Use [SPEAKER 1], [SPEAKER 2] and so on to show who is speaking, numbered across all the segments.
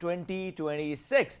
[SPEAKER 1] 2026।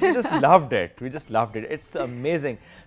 [SPEAKER 1] We just loved it. It's amazing.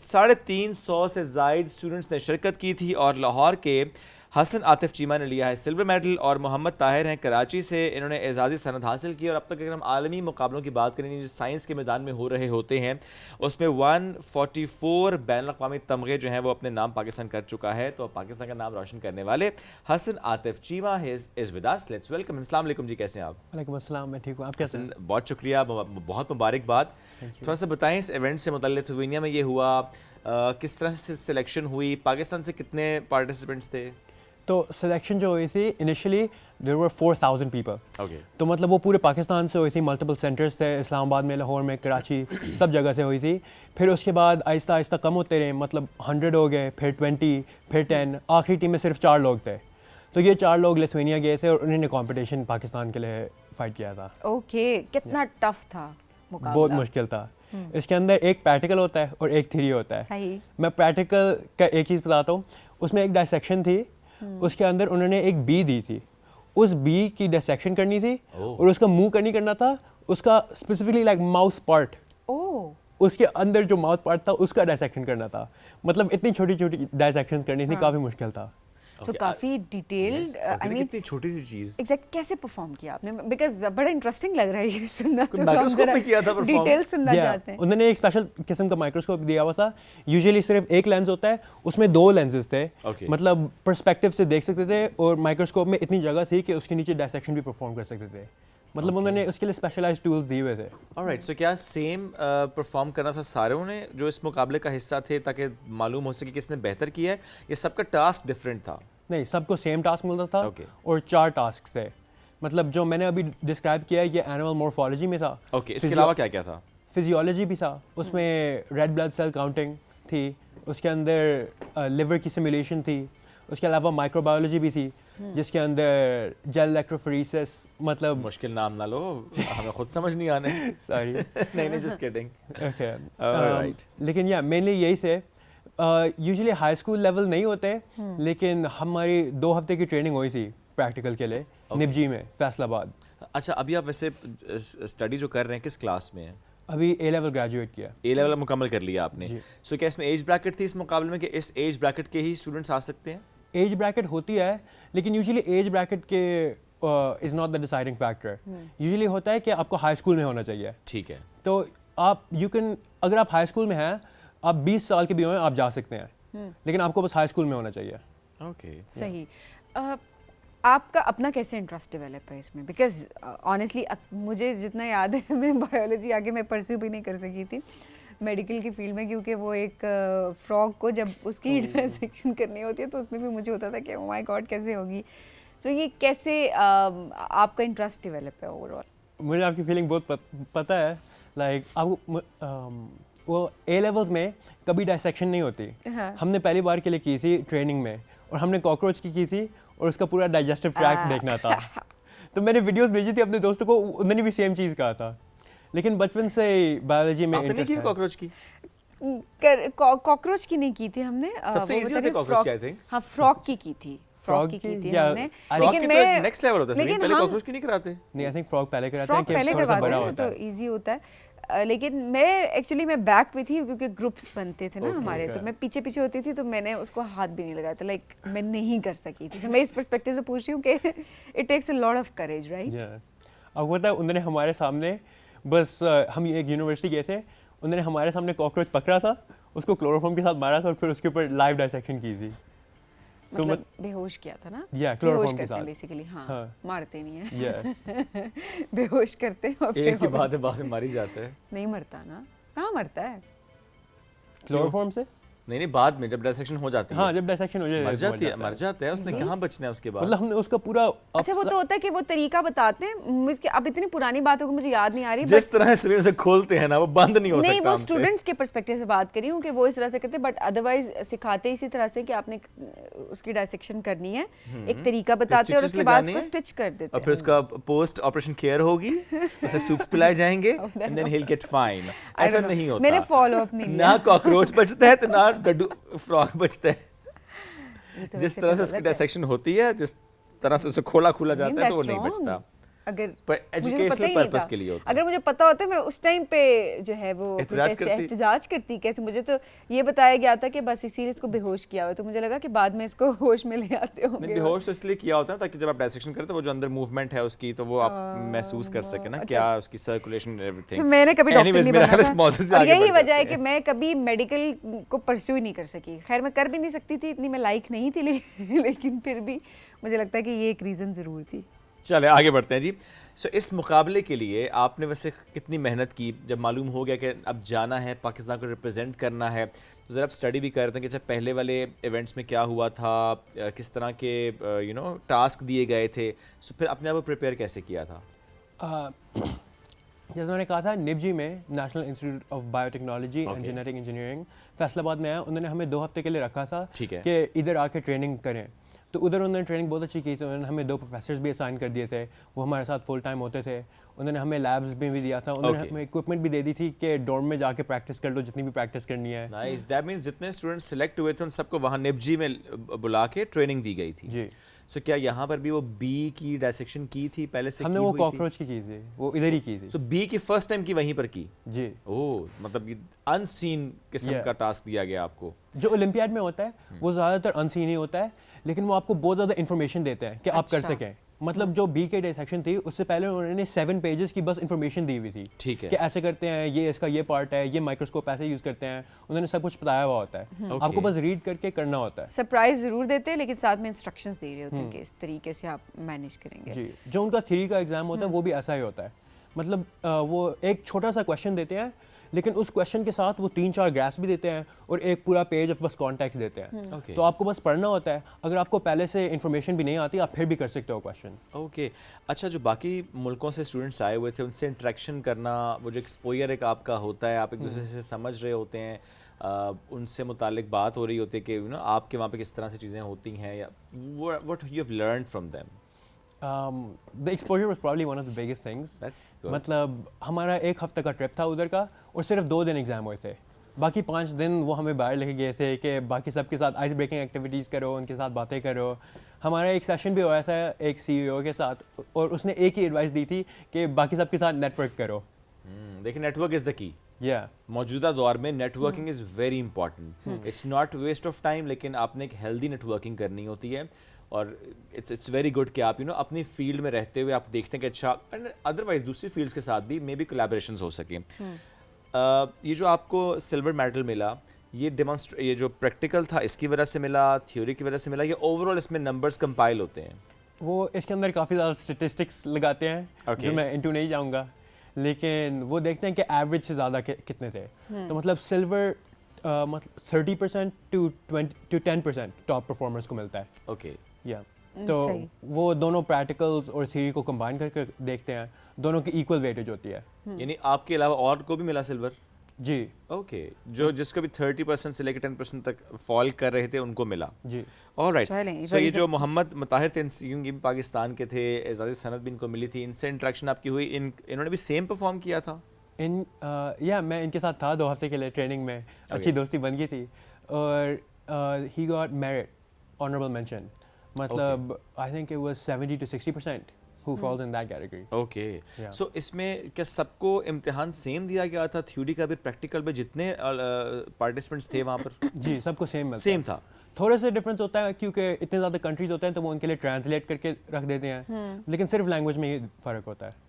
[SPEAKER 1] 350 سے زائد students نے شرکت کی تھی اور لاہور کے حسن عاطف چیمہ نے لیا ہے سلور میڈل اور محمد طاہر ہیں کراچی سے، انہوں نے اعزازی سند حاصل کی. اور اب تک اگر ہم عالمی مقابلوں کی بات کریں جو سائنس کے میدان میں ہو رہے ہوتے ہیں اس میں 144 بین الاقوامی تمغے جو ہیں وہ اپنے نام پاکستان کر چکا ہے. تو پاکستان کا نام روشن کرنے والے Hassan Atif Cheema is with us. Let's welcome. السلام علیکم جی، کیسے ہیں آپ؟
[SPEAKER 2] وعلیکم السلام، میں ٹھیک ہوں، آپ کیسے ہیں؟
[SPEAKER 1] بہت شکریہ، بہت مبارکباد. تھوڑا سا بتائیں اس ایونٹ سے متعلق، وینیا میں یہ ہوا، کس طرح سے سلیکشن ہوئی، پاکستان سے کتنے پارٹیسپینٹس تھے؟
[SPEAKER 2] تو سلیکشن جو ہوئی تھی initially there were 4000 people.
[SPEAKER 1] Okay.
[SPEAKER 2] تو مطلب وہ پورے پاکستان سے ہوئی تھی، ملٹیپل سینٹرز تھے، اسلام آباد میں، لاہور میں، کراچی، سب جگہ سے ہوئی تھی. پھر اس کے بعد آہستہ آہستہ کم ہوتے رہے، مطلب 100 ہو گئے، پھر 20، پھر 10، آخری ٹیم میں صرف 4 لوگ تھے. تو یہ 4 لوگ لیتھوینیا گئے تھے اور انہوں نے کمپٹیشن پاکستان کے لیے فائٹ کیا تھا.
[SPEAKER 3] اوکے، کتنا ٹف تھا مقابلہ؟
[SPEAKER 2] بہت مشکل تھا. اس کے اندر ایک پریکٹیکل ہوتا ہے اور ایک تھیوری ہوتا ہے.
[SPEAKER 3] صحیح.
[SPEAKER 2] میں پریکٹیکل کا ایک چیز بتاتا ہوں. اس میں ایک ڈائسیکشن تھی، اس کے اندر انہوں نے ایک بی دی تھی، اس بی کی ڈائسیکشن کرنی تھی اور اس کا منہ کرنی کرنا تھا، اس کا اسپیسیفکلی لائک ماؤتھ پارٹ، اس کے اندر جو ماؤتھ پارٹ تھا اس کا ڈائسیکشن کرنا تھا. مطلب اتنی چھوٹی چھوٹی ڈائسیکشن کرنی تھی، کافی مشکل تھا.
[SPEAKER 3] تو کافی ڈیٹیلڈ، آئی مین
[SPEAKER 1] اتنی چھوٹی سی چیز
[SPEAKER 3] ایگزیکٹ کیسے پرفارم کیا آپ نے؟ بیکاز بڑا انٹرسٹنگ لگ رہا ہے یہ سننا. تو
[SPEAKER 1] مائکروسکوپ میں کیا تھا پرفارم؟
[SPEAKER 3] ڈیٹیل سننا چاہتے ہیں.
[SPEAKER 2] انہوں نے ایک اسپیشل قسم کا مائکروسکوپ دیا ہوا تھا. یوزلی صرف ایک لینس ہوتا ہے، اس میں 2 لینسز تھے، مطلب پرسپیکٹیو سے دیکھ سکتے تھے، اور مائکروسکوپ میں اتنی جگہ تھی کہ اس کے نیچے ڈائسیکشن بھی پرفارم کر سکتے تھے. مطلب انہوں نے اس کے لیے اسپیشلائزڈ ٹولز دیے ہوئے تھے.
[SPEAKER 1] آلرائٹ. سو کیا سیم پرفارم کرنا تھا ساروں نے جو اس مقابلے کا حصہ تھے تاکہ معلوم ہو سکے کہ کس نے بہتر کیا ہے، یہ سب کا ٹاسک ڈفرینٹ تھا؟
[SPEAKER 2] نہیں، سب کو سیم ٹاسک ملتا تھا اور 4 ٹاسک تھے. مطلب جو میں نے ابھی ڈسکرائب کیا ہے یہ اینیمل مورفالوجی میں تھا.
[SPEAKER 1] اوکے. اس کے علاوہ کیا کیا تھا؟
[SPEAKER 2] فزیولوجی بھی تھا، اس میں ریڈ بلڈ سیل کاؤنٹنگ تھی، اس کے اندر لیور کی سیمولیشن تھی، اس کے علاوہ مائکرو بایولوجی بھی تھی جس کے اندر جیل الیکٹروفوریسس. مطلب
[SPEAKER 1] مشکل نام نہ لو، ہمیں خود سمجھ نہیں آنے.
[SPEAKER 2] سوری.
[SPEAKER 1] نہیں جسٹ کڈنگ.
[SPEAKER 2] اوکے.
[SPEAKER 1] آلرائٹ.
[SPEAKER 2] لیکن مینلی یہی تھے. یوزلی ہائی اسکول لیول نہیں ہوتے، لیکن ہماری 2 ہفتے کی ٹریننگ ہوئی تھی پریکٹیکل کے لیے نبجی میں، فیصل آباد.
[SPEAKER 1] اچھا، ابھی آپ ویسے اسٹڈی جو کر رہے ہیں کس کلاس میں ہیں؟
[SPEAKER 2] ابھی اے لیول گریجویٹ کیا.
[SPEAKER 1] اے لیول مکمل کر لیا آپ نے. سو کیا اس میں ایج بریکٹ تھی اس مقابلے میں کہ اس ایج بریکٹ کے ہی اسٹوڈنٹس آ سکتے ہیں؟
[SPEAKER 2] ایج بریکٹ ہوتی ہے، لیکن یوزلی ایج بریکٹ کے is not the deciding factor. Usually ہوتا ہے کہ آپ کو ہائی اسکول میں ہونا چاہیے.
[SPEAKER 1] ٹھیک ہے.
[SPEAKER 2] تو آپ اگر آپ ہائی اسکول میں ہیں، آپ 20 سال کے بھی ہوئے آپ جا سکتے ہیں، لیکن آپ کو بس ہائی اسکول میں ہونا چاہیے.
[SPEAKER 1] اوکے.
[SPEAKER 3] صحیح. آپ کا اپنا کیسے انٹرسٹ ڈیولپ ہے اس میں؟ بیکاز آنیسٹلی مجھے جتنا یاد ہے میں بایولوجی آگے میں پرسیو بھی نہیں کر سکی تھی میڈیکل کی فیلڈ میں، کیونکہ وہ ایک فراگ کو جب اس کی ڈائسیکشن کرنی ہوتی ہے تو اس میں بھی مجھے ہوتا تھا کہ او مائی گاڈ کیسے ہوگی. سو یہ کیسے آپ کا انٹرسٹ ڈیولپ ہے اوور آل؟
[SPEAKER 2] مجھے آپ کی فیلنگ بہت پتہ ہے. لائک آپ وہ اے لیولز میں کبھی ڈائسیکشن نہیں ہوتی. ہم نے پہلی بار کے لیے کی تھی ٹریننگ میں، اور ہم نے کاکروچ کی تھی اور اس کا پورا ڈائجسٹو ٹریکٹ دیکھنا تھا. تو میں نے ویڈیوز بھیجی تھی اپنے دوستوں کو، انہوں نے بھی سیم چیز کہا تھا. لیکن بچپن سے بایولوجی میں
[SPEAKER 1] انٹرسٹ ہے. کاکروچ کی
[SPEAKER 3] کاکروچ کی نہیں کی تھی ہم نے.
[SPEAKER 1] سب سے ایزی ہوتی ہے کاکروچ کی، آئی تھنک.
[SPEAKER 3] ہاں، فراگ کی تھی. فراگ کی تھی ہم نے.
[SPEAKER 1] لیکن میں نیکسٹ لیول ہوتا ہے، پہلے کاکروچ کی نہیں کراتے.
[SPEAKER 2] نہیں، آئی تھنک فراگ پہلے کراتے ہیں،
[SPEAKER 3] پہلے کرواتے ہیں تو ایزی ہوتا ہے. لیکن میں ایکچولی میں بیک پہ تھی کیونکہ گروپس بنتے تھے نا ہمارے، تو میں پیچھے پیچھے ہوتی تھی، تو میں نے اس کو ہاتھ بھی نہیں لگایا تھا. لائک میں نہیں کر سکی تھی. تو میں اس پرسپیکٹیو سے پوچھ رہی ہوں کہ it takes a lot of courage, right?
[SPEAKER 2] اب ہوتا ہے انہوں نے ہمارے سامنے، بس ہم ایک یونیورسٹی گئے تھے، انہوں نے ہمارے سامنے کاکروچ پکڑا تھا، اس کو کلوروفارم کے ساتھ مارا تھا اور پھر اس کے اوپر لائیو ڈائسیکشن کی تھی.
[SPEAKER 3] مطلب بے ہوش کیا تھا نا؟ بے ہوش کرتے ہیں بیسیکلی. ہاں، مارتے نہیں ہیں، بے ہوش کرتے ہیں.
[SPEAKER 1] ایک ہی بات ہے، بعد میں ماری جاتا ہے.
[SPEAKER 3] نہیں مرتا نا. کہاں مرتا ہے؟
[SPEAKER 2] کلوروفارم سے
[SPEAKER 1] نہیں بعد میں جب ڈائسیکشن ہو جاتی ہے.
[SPEAKER 2] ہاں، جب ڈائسیکشن ہو جاتی ہے
[SPEAKER 1] مر جاتا ہے. اس نے کہاں بچنا ہے اس کے بعد.
[SPEAKER 2] مطلب ہم نے اس کا پورا.
[SPEAKER 3] اچھا، وہ تو ہوتا ہے کہ وہ طریقہ بتاتے ہیں. اب اتنی پرانی بات ہے کہ مجھے یاد نہیں آ رہی.
[SPEAKER 1] جس طرح سریر سے کھولتے ہیں نا وہ بند نہیں ہو سکتا.
[SPEAKER 3] نہیں، وہ اسٹوڈنٹس کے پرسپیکٹیو سے بات کری ہوں کہ وہ اس طرح سے کرتے، بٹ ادروائز سکھاتے اسی طرح سے کہ آپ نے اس کی ڈائسیکشن کرنی ہے، ایک طریقہ بتاتے ہیں اور اس کے بعد اس کو اسٹچ کر دیتے ہیں.
[SPEAKER 1] اور پھر اس کا پوسٹ آپریشن کیئر ہوگی، اسے سوپس پلائے جائیں گے and then he will get fine. ایسا نہیں ہوتا.
[SPEAKER 3] میں نے فالو اپ نہیں
[SPEAKER 1] نہ کاکروچ بچتا ہے تو نہ ڈڈو فراگ بچتا ہے. جس طرح سے اس کی ڈائسیکشن ہوتی ہے، جس طرح سے اسے کھولا جاتا ہے تو وہ نہیں بچتا.
[SPEAKER 3] اگر
[SPEAKER 1] پر
[SPEAKER 3] مجھے تو پتہ
[SPEAKER 1] educational
[SPEAKER 3] ہی نہیں
[SPEAKER 1] purpose
[SPEAKER 3] تھا.
[SPEAKER 1] کے لیے ہوتا ہے.
[SPEAKER 3] اگر مجھے پتہ ہوتا میں اس ٹائم پہ جو ہے وہ احتجاج کرتی کیسے. مجھے تو یہ بتایا گیا تھا کہ بس اسی لیے اس کو بے ہوش کیا ہوا, تو مجھے لگا کہ بعد میں اس کو ہوش میں لے آتے ہوں گے.
[SPEAKER 1] بے ہوش تو اس لیے کیا ہوتا ہے تاکہ جب آپ ڈائسیکشن کرتے وہ جو اندر موومنٹ ہے اس کی تو وہ آپ محسوس کر سکیں نا, کیا اس کی سرکولیشن ایوری تھنگ.
[SPEAKER 3] میں نے کبھی ڈاکٹر نہیں بنا تھا, اور یہی وجہ ہے کہ میں کبھی میڈیکل کو پرسیو ہی نہیں کر سکی. خیر میں کر بھی نہیں سکتی تھی, اتنی میں لائق نہیں تھی, لیکن پھر بھی مجھے لگتا ہے کہ یہ ایک ریزن ضرور تھی.
[SPEAKER 1] چلے آگے بڑھتے ہیں جی. سو اس مقابلے کے لیے آپ نے ویسے کتنی محنت کی جب معلوم ہو گیا کہ اب جانا ہے پاکستان کو ریپرزینٹ کرنا ہے؟ تو ذرا آپ اسٹڈی بھی کر رہے تھے کہ اچھا پہلے والے ایونٹس میں کیا ہوا تھا, کس طرح کے ٹاسک دیے گئے تھے, سو پھر اپنے آپ کو پریپیئر کیسے کیا تھا؟
[SPEAKER 2] جیسے میں نے کہا تھا نبجی میں national institute of bio technology and genetic engineering Faisal آباد میں آیا. انہوں نے ہمیں 2 ہفتے کے لیے رکھا تھا کہ ادھر آ کے ٹریننگ کریں. تو ادھر انہوں نے ٹریننگ بہت اچھی کی تھی. انہوں نے ہمیں 2 پروفیسرز بھی اسائن کر دیے تھے, وہ ہمارے ساتھ فل ٹائم ہوتے تھے. انہوں نے ہمیں لیبس میں بھی دیا تھا. انہوں نے ہمیں اکوپمنٹ بھی دے دی تھی کہ ڈورم میں جا کے پریکٹس کر لو جتنی بھی پریکٹس کرنی ہے.
[SPEAKER 1] نائس. دیٹ مینس جتنے اسٹوڈنٹ سلیکٹ ہوئے تھے ان سب کو وہاں نبجی میں بلا کے ٹریننگ دی گئی تھی.
[SPEAKER 2] جی.
[SPEAKER 1] سو کیا یہاں پر بھی وہ بی کی ڈائسیکشن کی تھی پہلے سے؟
[SPEAKER 2] ہم نے وہ کاکروچ کی تھی, وہ ادھر ہی کی تھی.
[SPEAKER 1] سو بی کی فرسٹ ٹائم کی وہیں پر کی؟
[SPEAKER 2] جی.
[SPEAKER 1] اوہ, مطلب ان سین قسم کا ٹاسک دیا گیا آپ کو.
[SPEAKER 2] جو اولمپیاڈ میں ہوتا ہے وہ زیادہ تر ان سین ہی ہوتا ہے, لیکن وہ آپ کو بہت زیادہ انفارمیشن دیتے ہیں کہ آپ کر سکیں. مطلب جو بی کے ڈائسیکشن تھی اس سے پہلے انہوں نے 7 پیجز کی بس انفارمیشن دی ہوئی تھی.
[SPEAKER 1] ٹھیک ہے.
[SPEAKER 2] کہ ایسے کرتے ہیں, یہ اس کا یہ پارٹ ہے, یہ مائکروسکوپ ایسے یوز کرتے ہیں. انہوں نے سب کچھ بتایا ہوا ہوتا ہے, آپ کو بس ریڈ کر کے کرنا ہوتا ہے.
[SPEAKER 3] سرپرائز ضرور دیتے ہیں لیکن ساتھ میں انسٹرکشنز دے رہے ہوتے ہیں کہ اس طریقے سے آپ مینیج کریں گے.
[SPEAKER 2] جی. جو ان کا تھیوری کا ایگزام ہوتا ہے وہ بھی ایسا ہی ہوتا ہے. مطلب وہ ایک چھوٹا سا کویشچن دیتے ہیں, لیکن اس کویشچن کے ساتھ وہ 3-4 گرافس بھی دیتے ہیں اور ایک پورا پیج آف بس کانٹیکس دیتے ہیں. تو آپ کو بس پڑھنا ہوتا ہے. اگر آپ کو پہلے سے انفارمیشن بھی نہیں آتی آپ پھر بھی کر سکتے ہو کویشچن.
[SPEAKER 1] اوکے. اچھا, جو باقی ملکوں سے اسٹوڈنٹس آئے ہوئے تھے ان سے انٹریکشن کرنا, وہ جو ایکسپوئر ایک آپ کا ہوتا ہے, آپ ایک دوسرے سے سمجھ رہے ہوتے ہیں, ان سے متعلق بات ہو رہی ہوتی ہے کہ آپ کے وہاں پہ کس طرح سے چیزیں ہوتی ہیں, یا what you have learned from them?
[SPEAKER 2] The exposure was probably one of the biggest things. مطلب ہمارا 1 ہفتہ کا ٹرپ تھا ادھر کا, اور صرف 2 دن ایگزام ہوئے تھے. باقی 5 دن وہ ہمیں باہر لے کے گئے تھے کہ باقی سب کے ساتھ آئس بریکنگ ایکٹیویٹیز کرو, ان کے ساتھ باتیں کرو. ہمارا ایک سیشن بھی ہوا تھا ایک CEO کے ساتھ, اور اس نے ایک ہی ایڈوائس دی تھی کہ باقی سب کے ساتھ نیٹ ورک کرو.
[SPEAKER 1] دیکھیں, نیٹ ورک از دا کی. موجودہ دور میں networking is very important. It's not waste of time, لیکن آپ نے ایک ہیلدی نیٹ ورکنگ کرنی ہوتی ہے. اور اٹس ویری گڈ کہ آپ اپنی فیلڈ میں رہتے ہوئے آپ دیکھتے ہیں کہ اچھا ادروائز دوسری فیلڈس کے ساتھ بھی مے بی کولیبریشنز ہو سکیں. یہ جو آپ کو سلور میڈل ملا, یہ جو پریکٹیکل تھا اس کی وجہ سے ملا, تھیوری کی وجہ سے ملا, یا اوور آل اس میں نمبرز کمپائل ہوتے ہیں؟
[SPEAKER 2] وہ اس کے اندر کافی زیادہ اسٹیٹسٹکس لگاتے ہیں جو میں انٹو نہیں جاؤں گا, لیکن وہ دیکھتے ہیں کہ ایوریج سے زیادہ کتنے تھے. تو مطلب سلور 30% to 10% ٹاپ پرفارمرز کو ملتا ہے.
[SPEAKER 1] اوکے.
[SPEAKER 2] تو وہ دونوں پریکٹیکلز اور تھیوری کو کمبائن کر کے دیکھتے ہیں, دونوں کی ایکول ویٹیج ہوتی ہے.
[SPEAKER 1] یعنی آپ کے علاوہ اور کو بھی ملا سلور؟
[SPEAKER 2] جی.
[SPEAKER 1] اوکے. جس کو بھی 30% سے لے کے 10% تک فال کر رہے تھے ان کو ملا.
[SPEAKER 2] جی.
[SPEAKER 1] آلرائٹ. سو یہ جو محمد مطاہر تھے یہ پاکستان کے تھے, اعزازی سند بھی ان کو ملی تھی, ان سے انٹریکشن آپ کی ہوئی, انہوں نے بھی سیم پرفارم کیا تھا؟
[SPEAKER 2] میں ان کے ساتھ تھا 2 ہفتے کے لیے ٹریننگ میں, اچھی دوستی بن گئی تھی. اور he got merit honourable mention, مطلب I think it was 70 to 60% who falls in that category.
[SPEAKER 1] Okay. So اس میں کیا سب کو امتحان سیم دیا گیا تھا, تھیوری کا بھی پریکٹیکل بھی, جتنے پارٹیسپینٹس تھے وہاں پر؟
[SPEAKER 2] جی, سب کو
[SPEAKER 1] سیم تھا.
[SPEAKER 2] تھوڑا سا ڈفرینس ہوتا ہے کیونکہ اتنے زیادہ کنٹریز ہوتے ہیں تو وہ ان کے لیے ٹرانسلیٹ کر کے رکھ دیتے ہیں, لیکن صرف لینگویج میں ہی فرق ہوتا ہے.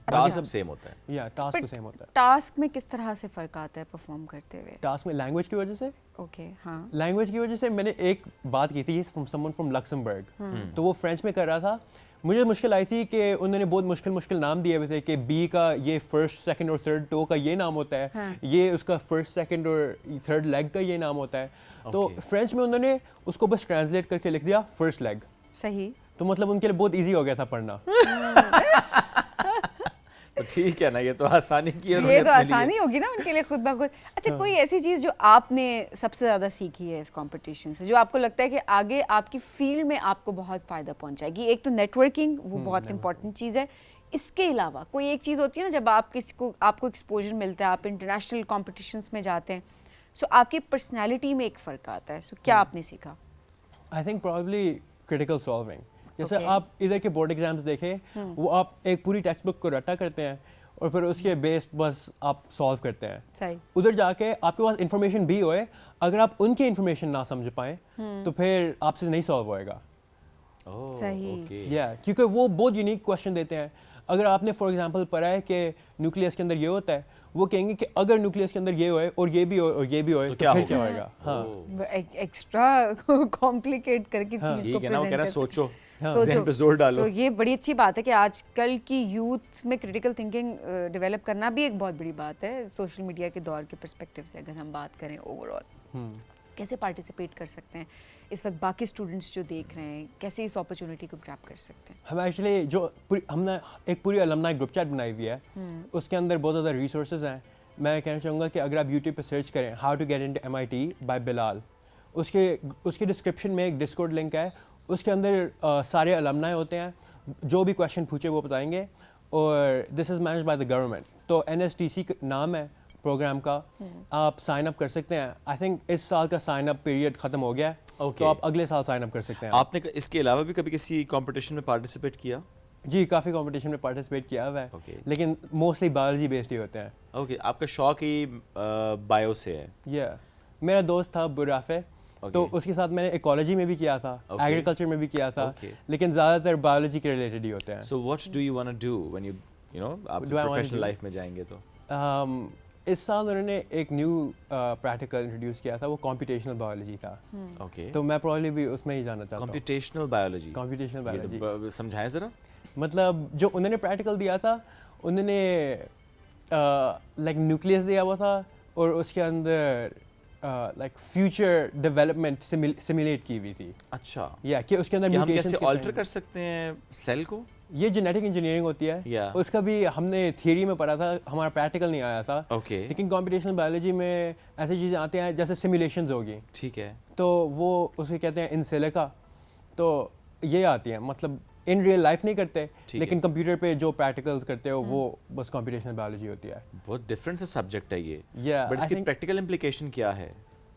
[SPEAKER 1] ٹاسک سیم ہوتا ہے.
[SPEAKER 2] یا ٹاسک تو سیم ہوتا ہے.
[SPEAKER 3] ٹاسک میں کس طرح سے فرق آتا ہے پرفارم کرتے ہوئے؟
[SPEAKER 2] ٹاسک میں لینگویج کی وجہ سے.
[SPEAKER 3] اوکے. ہاں,
[SPEAKER 2] لینگویج کی وجہ سے میں نے ایک بات کی تھی سمون فرام لکسمبرگ, تو وہ فرینچ میں کر رہا تھا. مجھے مشکل آئی تھی کہ انہوں نے بہت مشکل نام دیے ہوئے تھے کہ بی کا یہ فرسٹ سیکنڈ اور تھرڈ ٹو کا یہ نام ہوتا ہے, یہ اس کا فرسٹ سیکنڈ اور تھرڈ لیگ کا یہ نام ہوتا ہے. تو فرینچ میں انہوں نے اس کو بس ٹرانسلیٹ کر کے لکھ دیا فرسٹ لیگ.
[SPEAKER 3] صحیح.
[SPEAKER 2] تو مطلب ان کے لیے بہت ایزی ہو گیا تھا پڑھنا.
[SPEAKER 1] تو ٹھیک ہے نا, یہ تو آسانی کی ہے,
[SPEAKER 3] یہ تو آسانی ہوگی نا ان کے لیے خود بخود. اچھا, کوئی ایسی چیز جو آپ نے سب سے زیادہ سیکھی ہے اس کمپٹیشن سے, جو آپ کو لگتا ہے کہ آگے آپ کی فیلڈ میں آپ کو بہت فائدہ پہنچائے گی؟ ایک تو نیٹ ورکنگ, وہ بہت امپورٹنٹ چیز ہے. اس کے علاوہ کوئی ایک چیز ہوتی ہے نا, جب آپ کو ایکسپوجر ملتا ہے, آپ انٹرنیشنل کمپٹیشنس میں جاتے ہیں, سو آپ کی پرسنالٹی میں ایک فرق آتا ہے, سو کیا آپ نے سیکھا؟
[SPEAKER 2] I think probably critical solving. جیسے آپ ادھر کے بورڈ ایگزامس دیکھیں, وہ آپ ایک پوری ٹیکسٹ بک کو رٹا کرتے ہیں اور پھر اس کے بیسڈ بس آپ سالو کرتے ہیں.
[SPEAKER 3] صحیح.
[SPEAKER 2] ادھر جا کے آپ کے پاس انفارمیشن بھی ہوئے, اگر آپ ان کی انفارمیشن نہ سمجھ پائیں تو پھر آپ سے نہیں سالو ہوئے گا.
[SPEAKER 3] صحیح.
[SPEAKER 2] کیونکہ وہ بہت یونیک کوشچن دیتے ہیں. اگر آپ نے فار ایگزامپل پڑھا ہے کہ نیوکلیس کے اندر یہ ہوتا ہے, وہ کہیں گے کہ اگر نیوکلیس کے اندر یہ ہوئے اور یہ بھی ہوئے اور یہ بھی ہوئے تو پھر کیا ہوئے گا. ہاں,
[SPEAKER 3] ایکسٹرا کمپلیکیٹ کر کے چیز کو
[SPEAKER 1] ٹھیک ہے نا, وہ کہہ رہا ہے سوچو,
[SPEAKER 3] سوچو.
[SPEAKER 1] ذہن پہ زور ڈالو.
[SPEAKER 3] تو یہ بڑی اچھی بات ہے کہ آج کل کی یوتھ میں کریٹیکل تھنکنگ ڈیولپ کرنا بھی ایک بہت بڑی بات ہے. سوشل میڈیا کے دور کے پرسپیکٹیو سے اگر ہم بات کریں اوور آل, کیسے پارٹیسپیٹ کر سکتے ہیں اس وقت باقی اسٹوڈنٹس جو دیکھ رہے ہیں, کیسے اس اپرچونیٹی کو گریب کر سکتے ہیں؟
[SPEAKER 2] ہم ایکچولی جو ہم نے ایک پوری المنائی گروپ چیٹ بنائی ہوئی ہے, اس کے اندر بہت زیادہ ریسورسز ہیں. میں کہنا چاہوں گا کہ اگر آپ یوٹیوب پہ سرچ کریں how to get into MIT by Bilal, اس کے ڈسکرپشن میں ایک ڈسکورڈ لنک ہے, اس کے اندر سارے المنائی ہوتے ہیں, جو بھی کویشچن پوچھے وہ بتائیں گے. اور دس از مینیج بائی دا گورنمنٹ, تو NSTC نام ہے پروگرام کا. آپ سائن اپ کر سکتے ہیں. آئی تھنک اس سال کا سائن اپ پیریڈ ختم ہو گیا ہے, تو آپ اگلے سال سائن اپ کر سکتے ہیں.
[SPEAKER 1] آپ نے اس کے علاوہ بھی کبھی کسی کمپٹیشن میں پارٹیسپیٹ کیا؟
[SPEAKER 2] جی, کافی کمپٹیشن میں پارٹیسپیٹ کیا ہوا ہے, لیکن موسٹلی بایولوجی بیسڈ ہی ہوتے ہیں.
[SPEAKER 1] اوکے, آپ کا شوق ہی بایو سے ہے؟
[SPEAKER 2] میرا دوست تھا برافے, تو اس کے ساتھ میں نے ایکالوجی میں بھی کیا تھا, ایگریکلچر میں بھی کیا تھا, لیکن زیادہ تر بایولوجی کے ریلیٹڈ ہی ہوتے ہیں.
[SPEAKER 1] So what do you want to do when you know آپ پروفیشنل لائف میں جائیں گے تو؟
[SPEAKER 2] اس سال انہوں نے ایک نیو پریکٹیکل انٹروڈیوس کیا تھا, وہ کمپیوٹیشنل بایولوجی کا.
[SPEAKER 1] اوکے,
[SPEAKER 2] تو میں پرابلی بھی اس میں ہی جانا چاہتا ہوں.
[SPEAKER 1] کمپیوٹیشنل بایولوجی سمجھائیں ذرا.
[SPEAKER 2] مطلب جو انہوں نے پریکٹیکل دیا تھا, انہوں نے لائک نیوکلیس دیا ہوا تھا اور اس کے اندر لائک فیوچر ڈیولپمنٹ سیمولیٹ کی ہوئی تھی.
[SPEAKER 1] اچھا,
[SPEAKER 2] کہ اس کے اندر
[SPEAKER 1] ہم کیسے آلٹر کر سکتے ہیں سیل کو؟
[SPEAKER 2] یہ جینیٹک انجینئرنگ ہوتی ہے. اس کا بھی ہم نے تھیوری میں پڑھا تھا, ہمارا پریکٹیکل نہیں آیا تھا. لیکن کمپیوٹیشنل بایولوجی میں ایسی چیزیں آتی ہیں جیسے سیمولیشنز ہوگی.
[SPEAKER 1] ٹھیک ہے,
[SPEAKER 2] تو وہ اسے کہتے ہیں ان سیلیکا. تو یہ آتی ہیں, مطلب ان ریئل لائف نہیں کرتے, لیکن کمپیوٹر پہ جو پریکٹیکلز کرتے ہو وہ بس کمپیوٹیشنل بایولوجی ہوتی ہے.
[SPEAKER 1] بہت ڈفرینٹ سا سبجیکٹ ہے یہ, بٹ اس کی پریکٹیکل امپلیکیشن کیا ہے؟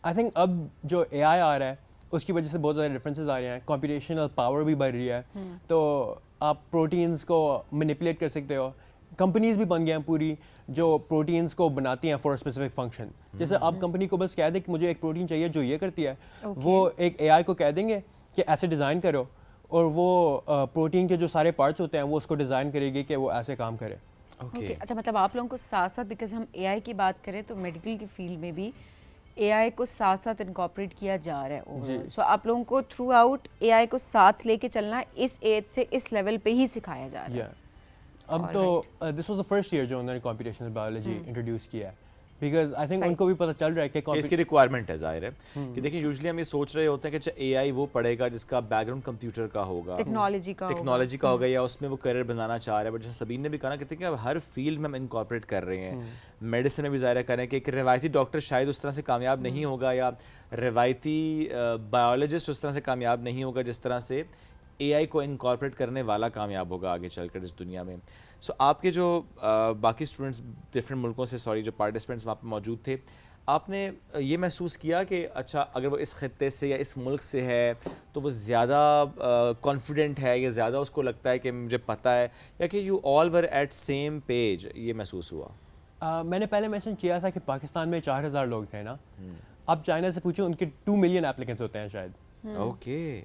[SPEAKER 2] آئی تھنک اب جو AI آ رہا ہے اس کی وجہ سے بہت زیادہ ڈفرینسز آ رہے ہیں, کمپیوٹیشنل پاور بھی بڑھ رہی ہے. تو آپ پروٹینز کو مینیپولیٹ کر سکتے ہو. کمپنیز بھی بن گئے ہیں پوری جو پروٹینز کو بناتی ہیں فار اسپیسیفک فنکشن. جیسے آپ کمپنی کو بس کہہ دیں کہ مجھے ایک پروٹین چاہیے جو یہ کرتی ہے, وہ ایک AI کو کہہ دیں گے کہ ایسے ڈیزائن کرو, اور وہ پروٹین کے جو سارے پارٹس ہوتے ہیں وہ اس کو ڈیزائن کرے گی کہ وہ ایسے کام کرے.
[SPEAKER 3] اچھا, مطلب آپ لوگوں کو ساتھ ساتھ, بیکاز ہم AI کی بات کریں تو میڈیکل کی فیلڈ میں بھی AI کو ساتھ ساتھ انکارپوریٹ کیا جا رہا ہے. سو آپ لوگوں کو تھرو آؤٹ AI کو ساتھ لے کے چلنا اس ایج سے اس لیول پہ ہی سکھایا جا رہا ہے.
[SPEAKER 2] اب تو this was the first year جو انہوں نے کمپیوٹیشنل بایولوجی انٹروڈیوس کیا ہے, بیکاز آئی تھنک ان کو بھی پتہ چل رہا ہے کہ
[SPEAKER 1] اس کی ریکوائرمنٹ ہے. ظاہر ہے کہ دیکھیں یوزلی ہم یہ سوچ رہے ہوتے ہیں کہ AI وہ پڑھے گا جس کا بیک گراؤنڈ کمپیوٹر کا ہوگا,
[SPEAKER 3] ٹیکنالوجی کا
[SPEAKER 1] ہوگا, یا اس میں وہ کریئر بنانا چاہ رہے ہیں. بٹ جیسے سبین نے بھی کہا کہ اب ہر فیلڈ میں ہم انکارپوریٹ کر رہے ہیں. میڈیسن میں بھی ظاہر کر رہے ہیں کہ ایک روایتی ڈاکٹر شاید اس طرح سے کامیاب نہیں ہوگا, یا روایتی بایولوجسٹ اس طرح سے کامیاب نہیں ہوگا جس طرح سے AI کو انکارپوریٹ کرنے والا کامیاب ہوگا آگے چل کر اس دنیا میں. سو آپ کے جو باقی اسٹوڈنٹس ڈفرینٹ ملکوں سے جو پارٹیسپینٹس وہاں پہ موجود تھے, آپ نے یہ محسوس کیا کہ اچھا اگر وہ اس خطے سے یا اس ملک سے ہے تو وہ زیادہ کانفیڈنٹ ہے, یا زیادہ اس کو لگتا ہے کہ مجھے پتہ ہے, یا کہ you all were at same page, یہ محسوس ہوا؟
[SPEAKER 2] میں نے پہلے مینشن کیا تھا کہ پاکستان میں 4000 لوگ تھے نا. آپ چائنا سے پوچھیں, ان کے 2 ملین ایپلیکنٹس ہوتے ہیں شاید.
[SPEAKER 1] اوکے,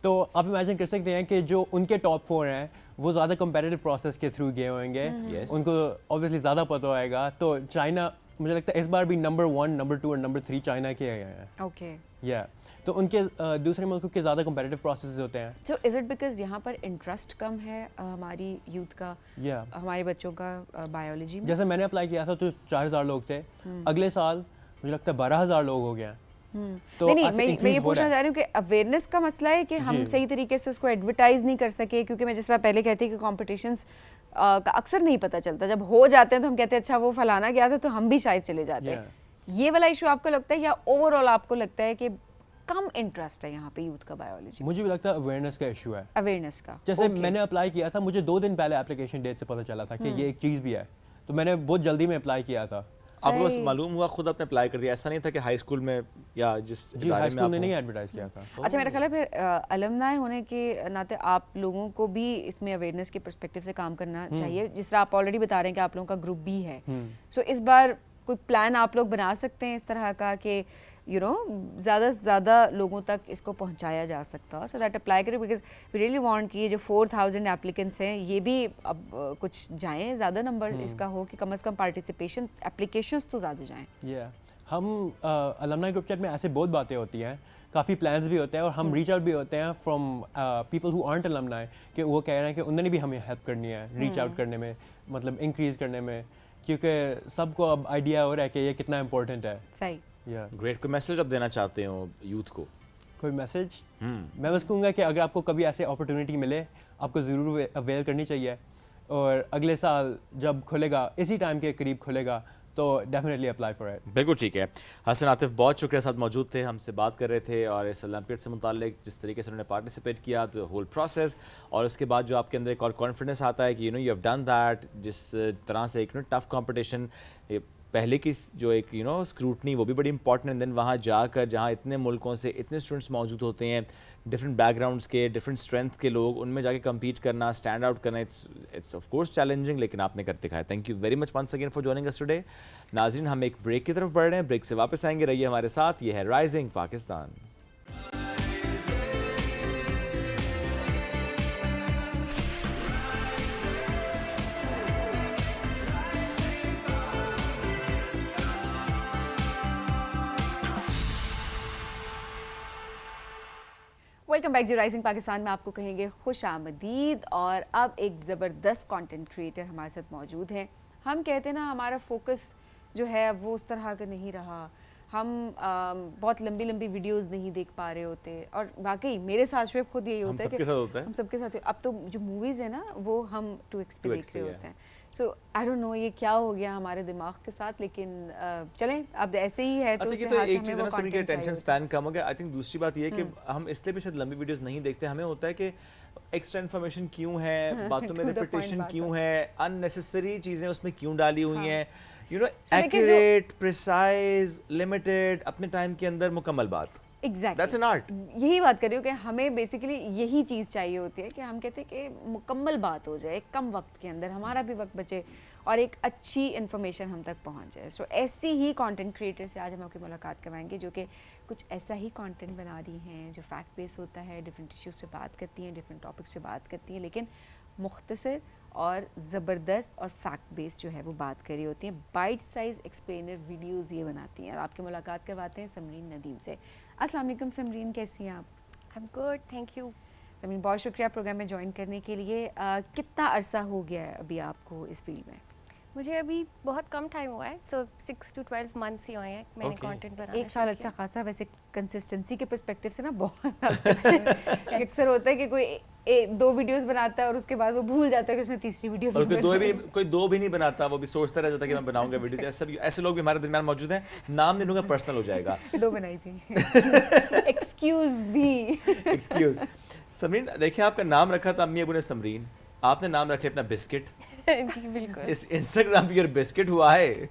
[SPEAKER 2] تو آپ امیجن کر سکتے ہیں کہ جو ان کے ٹاپ 4 ہیں وہ زیادہ کمپیٹیٹو پروسیس کے تھرو گئے ہوئیں گے, ان کو اوبویسلی زیادہ پتہ ہوئے گا. تو چائنا مجھے لگتا ہے اس بار بھی نمبر 1, نمبر 2 اور نمبر 3 چائنا کے گئے ہیں.
[SPEAKER 3] اوکے,
[SPEAKER 2] تو ان کے دوسرے ملکوں کے زیادہ کمپیٹیٹو پروسیسز ہوتے ہیں.
[SPEAKER 3] سو از اٹ بیکاز یہاں پر انٹرسٹ کم ہے ہماری یوتھ کا, ہمارے بچوں کا بایولوجی میں؟
[SPEAKER 2] جیسے میں نے اپلائی کیا تھا تو 4000 لوگ تھے, اگلے سال مجھے لگتا ہے 12000 لوگ ہو گئے ہیں.
[SPEAKER 3] نہیں, میں یہ پوچھنا چاہ رہی ہوں کہ اویئرنیس کا مسئلہ ہے کہ ہم صحیح طریقے سے اس کو ایڈورٹائز نہیں کر سکے, کیونکہ میں جس طرح پہلے کہتی کہ کمپٹیشنس کا اکثر نہیں پتہ چلتا, جب ہو جاتے ہیں تو ہم کہتے ہیں اچھا وہ فلانا گیا تھا تو ہم بھی شاید چلے جاتے ہیں. یہ والا ایشو آپ کو لگتا ہے, یا اوور آل آپ کو لگتا ہے کہ کم انٹرسٹ ہے یہاں پہ یوتھ کا بایولوجی؟
[SPEAKER 2] مجھے بھی لگتا ہے اویئرنیس کا ایشو ہے.
[SPEAKER 3] اویئرنیس کا,
[SPEAKER 2] جیسے میں نے اپلائی کیا تھا, مجھے 2 دن پہلے اپلیکیشن ڈیٹ سے پتہ چلا تھا کہ یہ ایک چیز بھی ہے, تو میں نے بہت جلدی میں اپلائی کیا تھا.
[SPEAKER 1] آپ کو بس معلوم ہوا خود آپ نے اپلائی کر دیا, ایسا نہیں تھا کہ ہائی اسکول میں یا جس
[SPEAKER 2] جی ہائی اسکول نے نہیں ایڈورٹائز کیا تھا.
[SPEAKER 3] اچھا میرا خیال ہے پھر المنائی ہونے کے ناطے آپ لوگوں کو بھی اس میں اویئرنیس کے پرسپیکٹیو سے کام کرنا چاہیے, جس طرح آپ آلریڈی بتا رہے ہیں کہ آپ لوگوں کا گروپ بھی ہے, سو اس بار کوئی پلان آپ لوگ بنا سکتے ہیں اس طرح کا کہ یو نو زیادہ سے زیادہ لوگوں تک اس کو پہنچایا جا سکتا ہو, سو دیٹ اپلائی کرے, بیکاز وی ریئلی وانٹ کہ یہ جو 4000 اپلیکنٹس ہیں یہ بھی اب کچھ جائیں, زیادہ نمبر اس کا ہو کہ کم از کم پارٹیسپیشن اپلیکیشنس تو زیادہ جائیں.
[SPEAKER 2] ہم المنائی گروپ چیٹ میں ایسے بہت باتیں ہوتی ہیں, کافی پلانس بھی ہوتے ہیں, اور ہم ریچ آؤٹ بھی ہوتے ہیں فرام پیپل ہو آرنٹ المنائی, کہ وہ کہہ رہے ہیں کہ انہوں نے بھی ہمیں ہیلپ کرنی ہے ریچ آؤٹ کرنے میں, مطلب انکریز کرنے میں, کیونکہ سب کو اب آئیڈیا ہو رہا ہے کہ یہ کتنا امپورٹنٹ ہے.
[SPEAKER 3] صحیح,
[SPEAKER 1] گریٹ. کوئی میسج آپ دینا چاہتے ہو یوتھ کو؟
[SPEAKER 2] کوئی میسج میں بس کہوں گا کہ اگر آپ کو کبھی ایسے اپرچونیٹی ملے آپ کو ضرور اویل کرنی چاہیے, اور اگلے سال جب کھلے گا اسی ٹائم کے قریب کھلے گا تو ڈیفینیٹلی اپلائی فار اٹ.
[SPEAKER 1] بالکل ٹھیک ہے. حسن عاطف بہت شکریہ, ساتھ موجود تھے, ہم سے بات کر رہے تھے, اور اس اولمپیاڈ سے متعلق جس طریقے سے انہوں نے پارٹیسپیٹ کیا, تو ہول پروسیس, اور اس کے بعد جو آپ کے اندر ایک اور کانفیڈنس آتا ہے کہ یو ہیو ڈن دیٹ, جس طرح سے ایک ٹف کمپٹیشن, پہلے کی جو ایک اسکروٹنی وہ بھی بڑی امپورٹنٹ ہے, دین وہاں جا کر جہاں اتنے ملکوں سے اتنے اسٹوڈنٹس موجود ہوتے ہیں, ڈفرینٹ بیک گراؤنڈس کے, ڈفرینٹ اسٹرینتھ کے لوگ, ان میں جا کے کمپیٹ کرنا, اسٹینڈ آؤٹ کرنا, اٹس آف کورس چیلنجنگ, لیکن آپ نے کر دکھایا. Thank you very much once again for joining us today. ناظرین ہم ایک بریک کی طرف بڑھ رہے ہیں, بریک سے واپس آئیں گے, رہیے ہمارے ساتھ. یہ ہے رائزنگ پاکستان.
[SPEAKER 3] Welcome back. جو رائزنگ پاکستان میں آپ کو کہیں گے خوش آمدید, اور اب ایک زبردست کانٹینٹ کریٹر ہمارے ساتھ موجود ہیں. ہم کہتے ہیں نا ہمارا فوکس جو ہے وہ اس طرح کا نہیں رہا, ہم بہت لمبی لمبی ویڈیوز نہیں دیکھ پا رہے ہوتے, اور واقعی میرے ساتھ شعیب خود یہی ہوتا ہے کہ ہم سب کے ساتھ, اب تو جو موویز ہیں نا وہ ہم 2x پہ دیکھ رہے ہوتے ہیں. سو آئی ڈونٹ نو یہ کیا ہو گیا ہمارے دماغ کے ساتھ, لیکن چلیں اب ایسے ہی ہے.
[SPEAKER 1] اچھا یہ تو ایک چیز ہے نا سبھی کے اٹینشن اسپین کم ہو گیا. آئی تھنک دوسری بات یہ ہے کہ ہم اس لیے بھی شاید لمبی ویڈیوز نہیں دیکھتے, ہمیں ہوتا ہے کہ ایکسٹرا انفارمیشن کیوں ہے, باتوں میں ریپیٹیشن کیوں ہے, ان نیسیسری چیزیں اس میں کیوں ڈالی ہوئی ہیں, ایکوریٹ, پریسائز, لمیٹڈ, اپنے ٹائم کے اندر مکمل بات.
[SPEAKER 3] ایگزیکٹلی یہی بات کر رہی ہوں کہ ہمیں بیسیکلی یہی چیز چاہیے ہوتی ہے کہ ہم کہتے ہیں کہ مکمل بات ہو جائے, کم وقت کے اندر ہمارا بھی وقت بچے اور ایک اچھی انفارمیشن ہم تک پہنچ جائے. سو ایسی ہی کانٹینٹ کریٹر سے آج ہم آپ کی ملاقات کروائیں گے جو کہ کچھ ایسا ہی کانٹینٹ بنا رہی ہیں جو فیکٹ بیس ہوتا ہے, ڈفرینٹ ایشوز پہ بات کرتی ہیں, ڈفرینٹ ٹاپکس پہ بات کرتی ہیں, لیکن مختصر اور زبردست اور فیکٹ بیس جو ہے وہ بات کر رہی ہوتی ہیں. بائٹ سائز ایکسپلینر ویڈیوز یہ بناتی ہیں, اور آپ کی ملاقات کرواتے ہیں سمرین ندیم سے. السلام علیکم سمرین, کیسی ہیں آپ؟
[SPEAKER 4] I am good, thank you.
[SPEAKER 3] Samreen بہت شکریہ پروگرام میں جوائن کرنے کے لیے. کتنا عرصہ ہو گیا ہے ابھی آپ کو اس فیلڈ میں؟
[SPEAKER 4] مجھے ابھی بہت کم ٹائم ہوا ہے, سو 6 to 12 months ہی ہوئے ہیں میں نے کانٹینٹ بنانا.
[SPEAKER 3] 1 سال اچھا خاصا. ویسے کنسسٹنسی کے پرسپیکٹو سے نا بہت اکثر ہوتا ہے کہ کوئی 2 ویڈیوز بناتا ہے اور اس کے بعد وہ بھول جاتا ہے کہ اس نے تیسری ویڈیو,
[SPEAKER 1] اور کوئی دو بھی نہیں بناتا, وہ بھی سوچتا رہ جاتا ہے کہ میں بناؤں گا ویڈیوز. ایسے لوگ بھی ہمارے درمیان موجود ہیں, نام نہیں لوں گا, پرسنل ہو جائے گا.
[SPEAKER 3] 2 بنائی تھی. ایکسکیوز بھی.
[SPEAKER 1] ایکسکیوز. سمرین دیکھیں آپ کا نام رکھا تھا امی ابو نے سمرین, آپ نے نام رکھا اپنا بسکٹ.
[SPEAKER 4] جی بالکل.
[SPEAKER 1] اس انسٹاگرام پہ یہ بسکٹ ہوا ہے.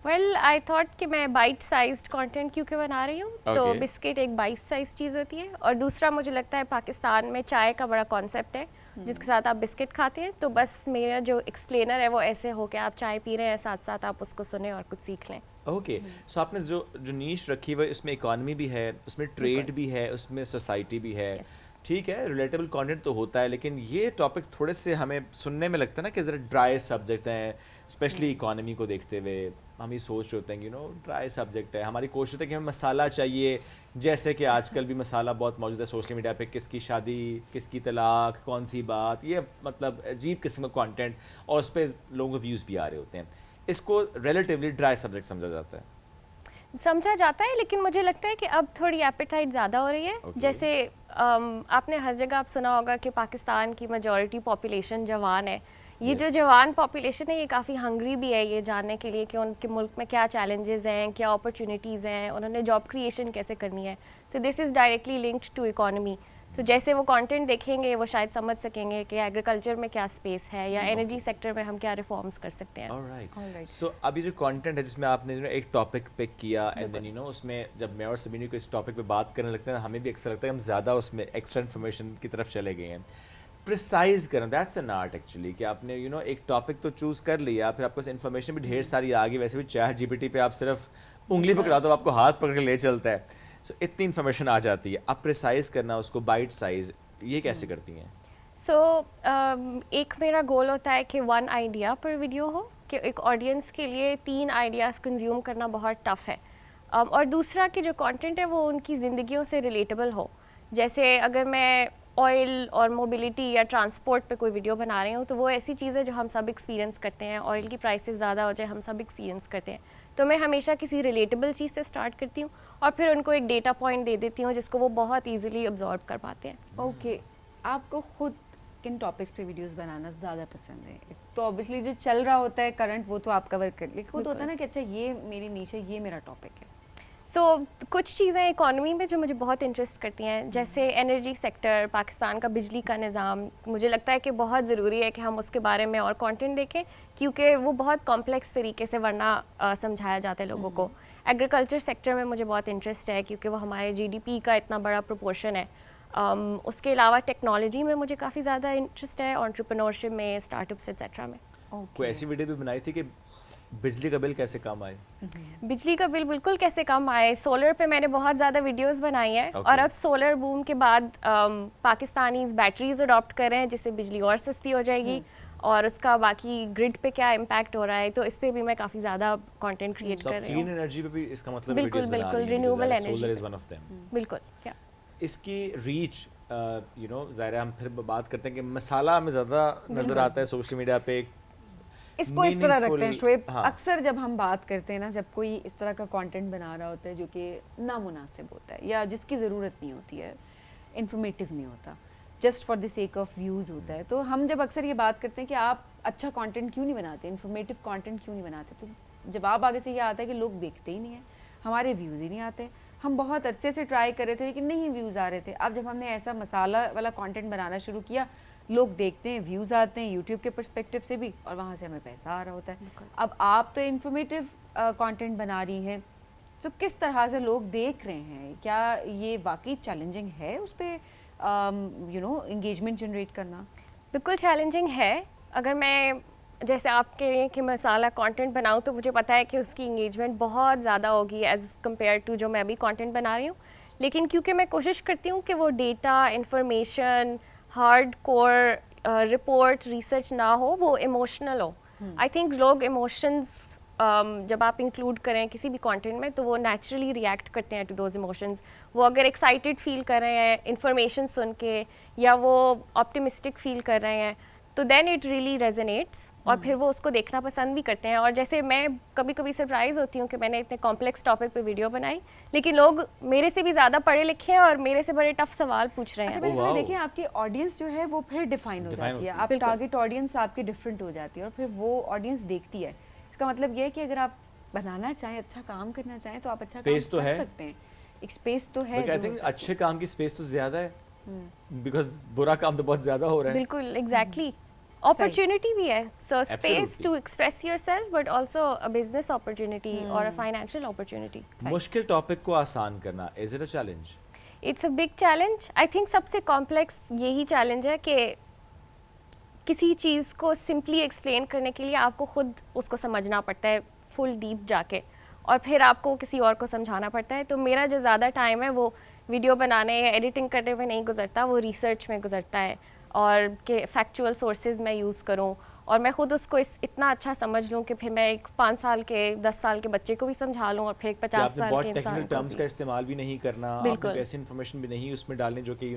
[SPEAKER 4] ویل آئی تھاٹ کہ میں بائٹ سائزڈ کانٹینٹ کیونکہ بنا رہی ہوں, تو بسکٹ ایک بائٹ سائز چیز ہوتی ہے, اور دوسرا مجھے لگتا ہے پاکستان میں چائے کا بڑا کانسیپٹ ہے جس کے ساتھ آپ بسکٹ کھاتے ہیں, تو بس میرا جو ایکسپلینر ہے وہ ایسے ہو کہ آپ چائے پی رہے ہیں, ساتھ ساتھ آپ اس کو سنیں اور کچھ سیکھ لیں.
[SPEAKER 1] اوکے, سو آپ نے جو نیش رکھی ہوئی اس میں اکانومی بھی ہے, اس میں ٹریڈ بھی ہے, اس میں سوسائٹی بھی ہے. ٹھیک ہے, ریلیٹیبل کانٹینٹ تو ہوتا ہے, لیکن یہ ٹاپک تھوڑے سے ہمیں سننے میں لگتا ہے نا کہ ذرا ڈرائی سبجیکٹ ہیں, اسپیشلی اکانومی کو دیکھتے ہوئے ہم یہ سوچ رہے ہوتے ہیں کہ ڈرائی سبجیکٹ ہے. ہماری کوشش ہوتی ہے کہ ہمیں مسالہ چاہیے, جیسے کہ آج کل بھی مسالہ بہت موجود ہے سوشل میڈیا پہ, کس کی شادی, کس کی طلاق, کون سی بات, یہ مطلب عجیب قسم کا کانٹینٹ, اور اس پہ لوگوں کو ویوز بھی آ رہے ہوتے ہیں. اس کو ریلیٹیولی ڈرائی سبجیکٹ سمجھا جاتا ہے.
[SPEAKER 4] سمجھا جاتا ہے, لیکن مجھے لگتا ہے کہ اب تھوڑی ایپیٹائٹ زیادہ ہو رہی ہے. جیسے آپ نے ہر جگہ آپ سنا ہوگا کہ پاکستان کی میجورٹی پاپولیشن جوان ہے. یہ جو جوان پاپولیشن ہے یہ کافی ہنگری بھی ہے یہ جاننے کے لیے کہ ان کے ملک میں کیا چیلنجز ہیں, کیا اپرچونیٹیز ہیں, انہوں نے جاب کریشن کیسے کرنی ہے. تو this is directly linked to economy. تو جیسے وہ کانٹینٹ دیکھیں گے وہ شاید سمجھ سکیں گے کہ ایگریکلچر میں کیا اسپیس ہے یا انرجی سیکٹر میں ہم کیا ریفارمس کر سکتے ہیں.
[SPEAKER 1] Alright. So ابھی جو کانٹینٹ ہے جس میں آپ نے ایک ٹاپک پک کیا اینڈ دین اس میں جب میں اور سمینی کو اس ٹاپک پہ بات کرنے لگتے ہیں ہمیں بھی اکثر لگتا ہے کہ ہم زیادہ اس میں ایکسٹرا انفارمیشن کی طرف چلے گئے ہیں. پریسائز کرنا دیٹس این آرٹ ایکچولی کہ آپ نے ایک ٹاپک تو چوز کر لیا, پھر آپ کو انفارمیشن بھی ڈھیر ساری آ گئی. ویسے بھی چیٹ جی پی ٹی پہ آپ صرف انگلی پکڑا دو آپ کو ہاتھ پکڑ کے لے چلتا ہے. سو اتنی انفارمیشن آ جاتی ہے, اب پریسائز کرنا اس کو بائٹ سائز, یہ کیسے کرتی ہیں؟
[SPEAKER 4] سو ایک میرا گول ہوتا ہے کہ 1 آئیڈیا پر ویڈیو ہو, کہ ایک آڈینس کے لیے 3 آئیڈیاز کنزیوم کرنا بہت ٹف ہے. اور دوسرا کہ جو کانٹینٹ ہے وہ ان کی زندگیوں سے ریلیٹیبل ہو. جیسے اگر میں آئل اور موبلٹی یا ٹرانسپورٹ پہ کوئی ویڈیو بنا رہی ہوں تو وہ ایسی چیز ہے جو ہم سب ایکسپیرینس کرتے ہیں. آئل کی پرائسز زیادہ ہو جائے ہم سب ایکسپیرینس کرتے ہیں, تو میں ہمیشہ کسی ریلیٹیبل چیز سے اسٹارٹ کرتی ہوں اور پھر ان کو ایک ڈیٹا پوائنٹ دے دیتی ہوں جس کو وہ بہت ایزیلی ابزارب کر پاتے ہیں.
[SPEAKER 3] اوکے, آپ کو خود کن ٹاپکس پہ ویڈیوز بنانا زیادہ پسند ہے؟ تو اوبیسلی جو چل رہا ہوتا ہے کرنٹ وہ تو آپ کور کر, لیکن خود ہوتا ہے نا کہ اچھا یہ میری نیچ ہے, یہ میرا ٹاپک ہے.
[SPEAKER 4] سو کچھ چیزیں اکانومی میں جو مجھے بہت انٹرسٹ کرتی ہیں, جیسے انرجی سیکٹر, پاکستان کا بجلی کا نظام, مجھے لگتا ہے کہ بہت ضروری ہے کہ ہم اس کے بارے میں اور کانٹینٹ دیکھیں کیونکہ وہ بہت کمپلیکس طریقے سے ورنہ سمجھایا جاتا ہے لوگوں کو. ایگریکلچر سیکٹر میں مجھے بہت انٹرسٹ ہے کیونکہ وہ ہمارے جی ڈی پی کا اتنا بڑا پروپورشن ہے. اس کے علاوہ ٹیکنالوجی میں مجھے کافی زیادہ انٹرسٹ ہے, انٹرپرینورشپ میں, اسٹارٹ اپس ایٹسیٹرا میں.
[SPEAKER 1] کوئی ایسی ویڈیو بھی بنائی تھی کہ بجلی کا بل کیسے کم آئے؟
[SPEAKER 4] بجلی کا بل بالکل کیسے کم آئے. سولر پہ میں نے بہت زیادہ ویڈیوز بنائی ہیں, اور اب سولر بوم کے بعد پاکستانیز بیٹریز اڈاپٹ کر رہے ہیں جس سے بجلی اور سستی ہو جائے گی, اور اس کا باقی گرڈ پہ کیا امپیکٹ ہو رہا ہے, تو اس پہ بھی میں کافی زیادہ کانٹینٹ کریٹ کر رہی ہوں.
[SPEAKER 1] کلین انرجی پہ بھی اس کا مطلب
[SPEAKER 4] بالکل بالکل رینیوبل انرجی بالکل. کیا
[SPEAKER 1] اس کی ریچ ظاہر ہم پھر بات کرتے ہیں کہ مسالہ ہمیں زیادہ نظر آتا ہے سوشل میڈیا پہ.
[SPEAKER 3] اس کو اس طرح رکھتے ہیں شعیب, اکثر جب ہم بات کرتے ہیں نا, جب کوئی اس طرح کا کانٹینٹ بنا رہا ہوتا ہے جو کہ نامناسب ہوتا ہے یا جس کی ضرورت نہیں ہوتی ہے, انفارمیٹیو نہیں ہوتا, just for the sake of views ہوتا ہے, تو ہم جب اکثر یہ بات کرتے ہیں کہ آپ اچھا کانٹینٹ کیوں نہیں بناتے, انفارمیٹیو کانٹینٹ کیوں نہیں بناتے, تو جواب آگے سے یہ آتا ہے کہ لوگ دیکھتے ہی نہیں ہیں, ہمارے ویوز ہی نہیں آتے. ہم بہت عرصے سے ٹرائی کر رہے تھے لیکن نہیں ویوز آ رہے تھے. اب جب ہم نے ایسا مسالہ والا کانٹینٹ بنانا شروع کیا, لوگ دیکھتے ہیں, ویوز آتے ہیں یوٹیوب کے پرسپیکٹیو سے بھی, اور وہاں سے ہمیں پیسہ آ رہا ہوتا ہے. اب آپ تو انفارمیٹیو کانٹینٹ بنا رہی ہیں, تو کس طرح سے لوگ دیکھ رہے ہیں, کیا یہ واقعی چیلنجنگ ہے اس پہ انگیجمنٹ جنریٹ کرنا؟
[SPEAKER 4] بالکل چیلنجنگ ہے. اگر میں جیسے آپ کہہ رہی ہیں کہ مسالہ کانٹینٹ بناؤں تو مجھے پتہ ہے کہ اس کی انگیجمنٹ بہت زیادہ ہوگی ایز کمپیئر ٹو جو میں ابھی کانٹینٹ بنا رہی ہوں, لیکن کیونکہ میں کوشش کرتی ہوں کہ وہ data, information, hard core report, research نہ ہو, وہ ایموشنل ہو. آئی تھنک لوگ ایموشنز جب آپ انکلوڈ کریں کسی بھی کانٹینٹ میں تو وہ نیچرلی ریئیکٹ کرتے ہیں ٹو دوز ایموشنز. وہ اگر ایکسائٹیڈ فیل کر رہے ہیں انفارمیشن سن کے, یا وہ آپٹیمسٹک فیل کر رہے ہیں, تو دین اٹ ریئلی ریزونیٹس, اور پھر وہ اس کو دیکھنا پسند بھی کرتے ہیں. اور جیسے میں کبھی کبھی سرپرائز ہوتی ہوں کہ میں نے اتنے کمپلیکس ٹاپک پہ ویڈیو بنائی, لیکن لوگ میرے سے بھی زیادہ پڑھے لکھے ہیں اور میرے سے بڑے ٹف سوال پوچھ رہے ہیں.
[SPEAKER 3] دیکھیں آپ کی آڈینس جو ہے وہ پھر ڈیفائن ہو جاتی ہے, آپ ٹارگیٹ آڈینس آپ کی ڈفرینٹ ہو جاتی ہے, اور پھر وہ آڈینس دیکھتی ہے. اس کا مطلب یہ ہے کہ اگر آپ بنانا چاہیں, اچھا کام کرنا چاہیں, تو آپ اچھا کام کر سکتے ہیں. ایک اسپیس تو ہے,
[SPEAKER 1] آئی تھنک اچھے کام کی اسپیس تو زیادہ ہے, بیکاز برا کام تو بہت زیادہ ہو رہا ہے.
[SPEAKER 4] بالکل ایگزیکٹلی, اپرچونٹی بھی ہے. So space to express yourself, but also a business opportunity اور اے فائنینشیل اپرچونٹی.
[SPEAKER 1] مشکل ٹاپک کو آسان کرنا, is it a challenge?
[SPEAKER 4] It's a big challenge. I think سب سے کمپلیکس یہی چیلنج ہے کہ کسی چیز کو سمپلی ایکسپلین کرنے کے لیے آپ کو خود اس کو سمجھنا پڑتا ہے فل ڈیپ جا کے, اور پھر آپ کو کسی اور کو سمجھانا پڑتا ہے. تو میرا جو زیادہ ٹائم ہے وہ ویڈیو بنانے یا ایڈیٹنگ کرنے میں نہیں گزرتا, وہ ریسرچ میں گزرتا ہے, اور کہ فیکچوئل سورسز میں یوز کروں, اور میں خود اس کو اتنا اچھا سمجھ لوں کہ پھر میں ایک 5 سال کے 10 سال کے بچے کو بھی سمجھا لوں, اور پھر ایک 50 سال کے انسان کو.
[SPEAKER 1] ٹرمز کا استعمال بھی نہیں کرنا, آپ کو ایسی انفارمیشن بھی نہیں اس میں ڈالنی جو کہ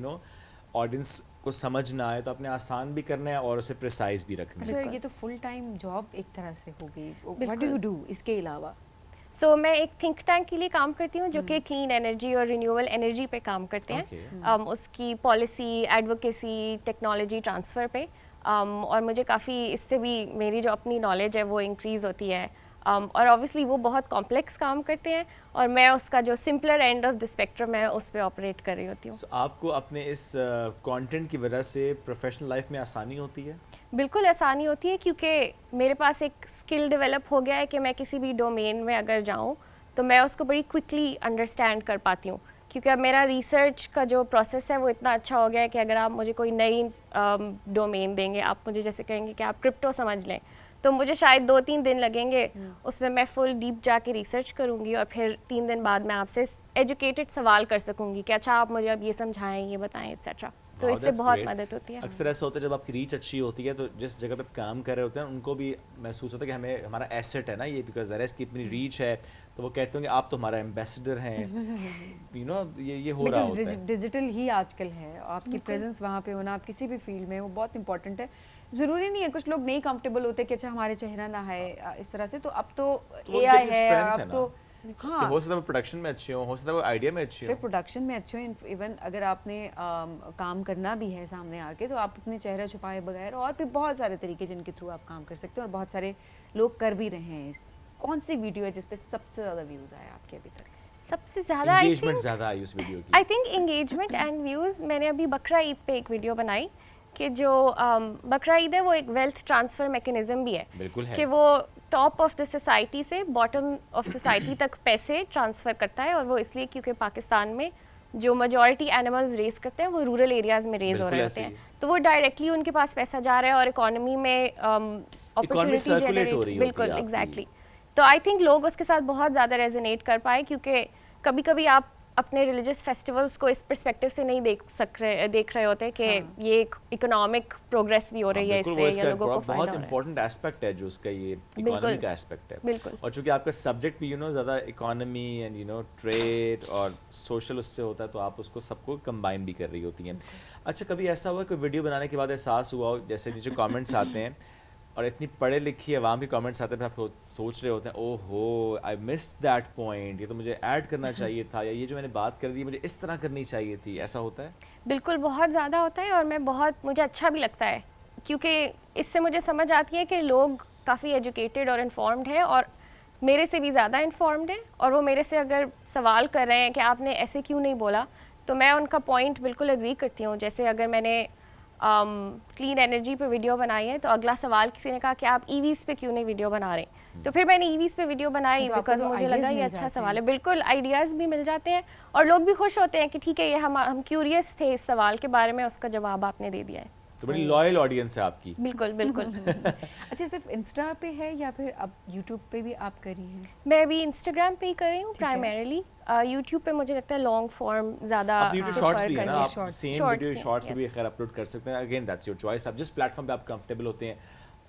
[SPEAKER 1] آڈینس کو سمجھ نہ آئے, تو آپ نے آسان بھی کرنا ہے اور اسے پریسائز بھی رکھنا ہے.
[SPEAKER 3] یہ تو فل ٹائم جاب ایک طرح سے ہو گئی. واٹ ڈو یو ڈو اس کے علاوہ؟
[SPEAKER 4] سو میں ایک تھنک ٹینک کے لیے کام کرتی ہوں جو کہ کلین انرجی اور رینیوبل انرجی پہ کام کرتے ہیں, اس کی پالیسی, ایڈوکیسی, ٹیکنالوجی ٹرانسفر پہ, اور مجھے کافی اس سے بھی میری جو اپنی نالج ہے وہ انکریز ہوتی ہے. اور obviously وہ بہت کمپلیکس کام کرتے ہیں اور میں اس کا جو سمپلر اینڈ آف دا اسپیکٹرم ہے اس پہ آپریٹ کر رہی ہوتی ہوں.
[SPEAKER 1] آپ کو اپنے اس کانٹینٹ کی وجہ سے پروفیشنل لائف میں آسانی ہوتی ہے؟
[SPEAKER 4] بالکل آسانی ہوتی ہے کیونکہ میرے پاس ایک اسکل ڈیولپ ہو گیا ہے کہ میں کسی بھی ڈومین میں اگر جاؤں تو میں اس کو بڑی کوئکلی انڈرسٹینڈ کر پاتی ہوں, کیونکہ اب میرا ریسرچ کا جو پروسیس ہے وہ اتنا اچھا ہو گیا ہے کہ اگر آپ مجھے کوئی نئی ڈومین دیں گے, آپ مجھے جیسے کہیں گے کہ آپ کرپٹو سمجھ لیں, تو مجھے شاید 2-3 دن لگیں گے, اس میں فل ڈیپ جا کے ریسرچ کروں گی اور پھر 3 دن بعد میں آپ سے ایجوکیٹڈ سوال کر سکوں گی کہ اچھا آپ مجھے اب یہ سمجھائیں, یہ بتائیں ایٹسیٹرا. تو اس سے بہت مدد ہوتی ہے.
[SPEAKER 1] اکثر ایسا ہوتا ہے جب آپ کی ریچ اچھی ہوتی ہے تو جس جگہ پہ کام کر رہے ہوتے ہیں ان کو بھی محسوس ہوتا ہے کہ ہمیں ہمارا ایسٹ ہے نا یہ, بیکاز ذرا اس کی اتنی ریچ ہے, تو وہ کہتے ہوں کہ آپ تو ہمارا ایمبیسڈر ہیں, یو نو یہ ہو رہا ہوتا ہے.
[SPEAKER 3] ڈیجیٹل ہی آج کل ہے, آپ کی پریزنس وہاں پہ ہونا, آپ کسی بھی فیلڈ میں, وہ بہت امپورٹنٹ ہے. ضروری نہیں ہے, کچھ لوگ نہیں کمفرٹیبل ہوتے کہ اچھا ہمارے چہرہ نہ ہے اس طرح سے, تو اب تو اے آئی ہے, اب تو
[SPEAKER 1] ہاں ہو سکتا ہے وہ پروڈکشن میں اچھے ہوں, ہو سکتا ہے وہ آئیڈیا میں اچھے ہوں,
[SPEAKER 3] پروڈکشن میں اچھے ہوں. ایون اگر آپ نے کام کرنا بھی ہے سامنے آ کے تو آپ اپنے چہرہ چھپائے بغیر اور بھی بہت سارے طریقے جن کے تھرو آپ کام کر سکتے ہیں, اور بہت سارے لوگ کر بھی رہے ہیں. کون سی ویڈیو ہے جس پہ سب سے زیادہ ویوز آئے آپ کے ابھی تک؟
[SPEAKER 4] سب سے زیادہ
[SPEAKER 1] انگیجمنٹ زیادہ آئی اس ویڈیو کی.
[SPEAKER 4] I think engagement and views. میں نے ابھی بقرہ عید پہ ایک ویڈیو بنائی کہ جو بقرہ عید ہے وہ ایک ویلتھ ٹرانسفر میکینزم بھی ہے, کہ وہ ٹاپ آف دا سوسائٹی سے باٹم آف سوسائٹی تک پیسے ٹرانسفر کرتا ہے, اور وہ اس لیے کیونکہ پاکستان میں جو میجورٹی اینیملز ریز کرتے ہیں وہ رورل ایریاز میں ریز ہو رہے ہوتے ہیں, تو وہ ڈائریکٹلی ان کے پاس پیسہ جا رہا ہے اور اکانومی میں اپرچونیٹی جنریٹ, بالکل ایگزیکٹلی. تو آئی تھنک لوگ اس کے ساتھ بہت زیادہ ریزونیٹ کر پائے, کیونکہ کبھی کبھی آپ اپنے ریلیجس فیسٹیولس کو اس پرسپیکٹو سے نہیں دیکھ رہے ہوتے کہ یہ ایک اکنامک پروگریس بھی ہو رہی ہے اس سے, یا لوگوں کو فائدہ ہو رہا ہے.
[SPEAKER 1] بہت امپورٹنٹ ایسپیکٹ ہے جو اس کا, یہ اکانومی کا ایسپیکٹ ہے.
[SPEAKER 4] بالکل.
[SPEAKER 1] اور چونکہ آپ کا سبجیکٹ بھی زیادہ اکانومی اینڈ ٹریڈ اور سوشل اس سے ہوتا ہے, تو آپ اس کو سب کو کمبائن بھی کر رہی ہوتی ہیں. اچھا, کبھی ایسا ہوا کہ ویڈیو بنانے کے بعد احساس ہوا ہو, جیسے نیچے کامنٹس آتے ہیں اور اتنی پڑھے لکھی عوام کے کامنٹس آتے ہیں, آپ سوچ رہے ہوتے ہیں او ہو آئی مسڈ دیٹ پوائنٹ, یہ تو مجھے ایڈ کرنا چاہیے تھا, یا یہ جو میں نے بات کر دی مجھے اس طرح کرنی چاہیے تھی, ایسا ہوتا ہے؟
[SPEAKER 4] بالکل, بہت زیادہ ہوتا ہے, اور مجھے اچھا بھی لگتا ہے, کیونکہ اس سے مجھے سمجھ آتی ہے کہ لوگ کافی ایجوکیٹڈ اور انفارمڈ ہیں, اور میرے سے بھی زیادہ انفارمڈ ہیں, اور وہ میرے سے اگر سوال کر رہے ہیں کہ آپ نے ایسے کیوں نہیں بولا, تو میں ان کا پوائنٹ بالکل اگری کرتی ہوں. جیسے اگر میں نے کلین انرجی پہ ویڈیو بنائی ہے تو اگلا سوال کسی نے کہا کہ آپ ای ویز پہ کیوں نہیں ویڈیو بنا رہے, تو پھر میں نے ای ویز پہ ویڈیو بنائی بیکاز مجھے لگا یہ اچھا سوال ہے. بالکل, آئیڈیاز بھی مل جاتے ہیں اور لوگ بھی خوش ہوتے ہیں کہ ٹھیک ہے, یہ ہم کیوریس تھے اس سوال کے بارے میں, اس کا جواب آپ نے دے دیا ہے.
[SPEAKER 1] تو بڑی لائل آڈینس ہے آپ کی.
[SPEAKER 4] بالکل بالکل.
[SPEAKER 3] اچھا, صرف انسٹا پہ ہے یا پھر اب یوٹیوب پہ بھی آپ کر رہی ہیں؟
[SPEAKER 4] میں ابھی انسٹاگرام پہ ہی کر رہی ہوں پرائمریلی. یوٹیوب پہ مجھے لگتا ہے لانگ فارم زیادہ.
[SPEAKER 1] اب یوٹیوب شارٹس بھی ہے نا, آپ سیم ویڈیو شارٹس پہ بھی خیر اپلوڈ کر سکتے ہیں. اگین دیٹس یور چوائس, آپ جس پلیٹ فارم پہ آپ کمفرٹیبل ہوتے ہیں,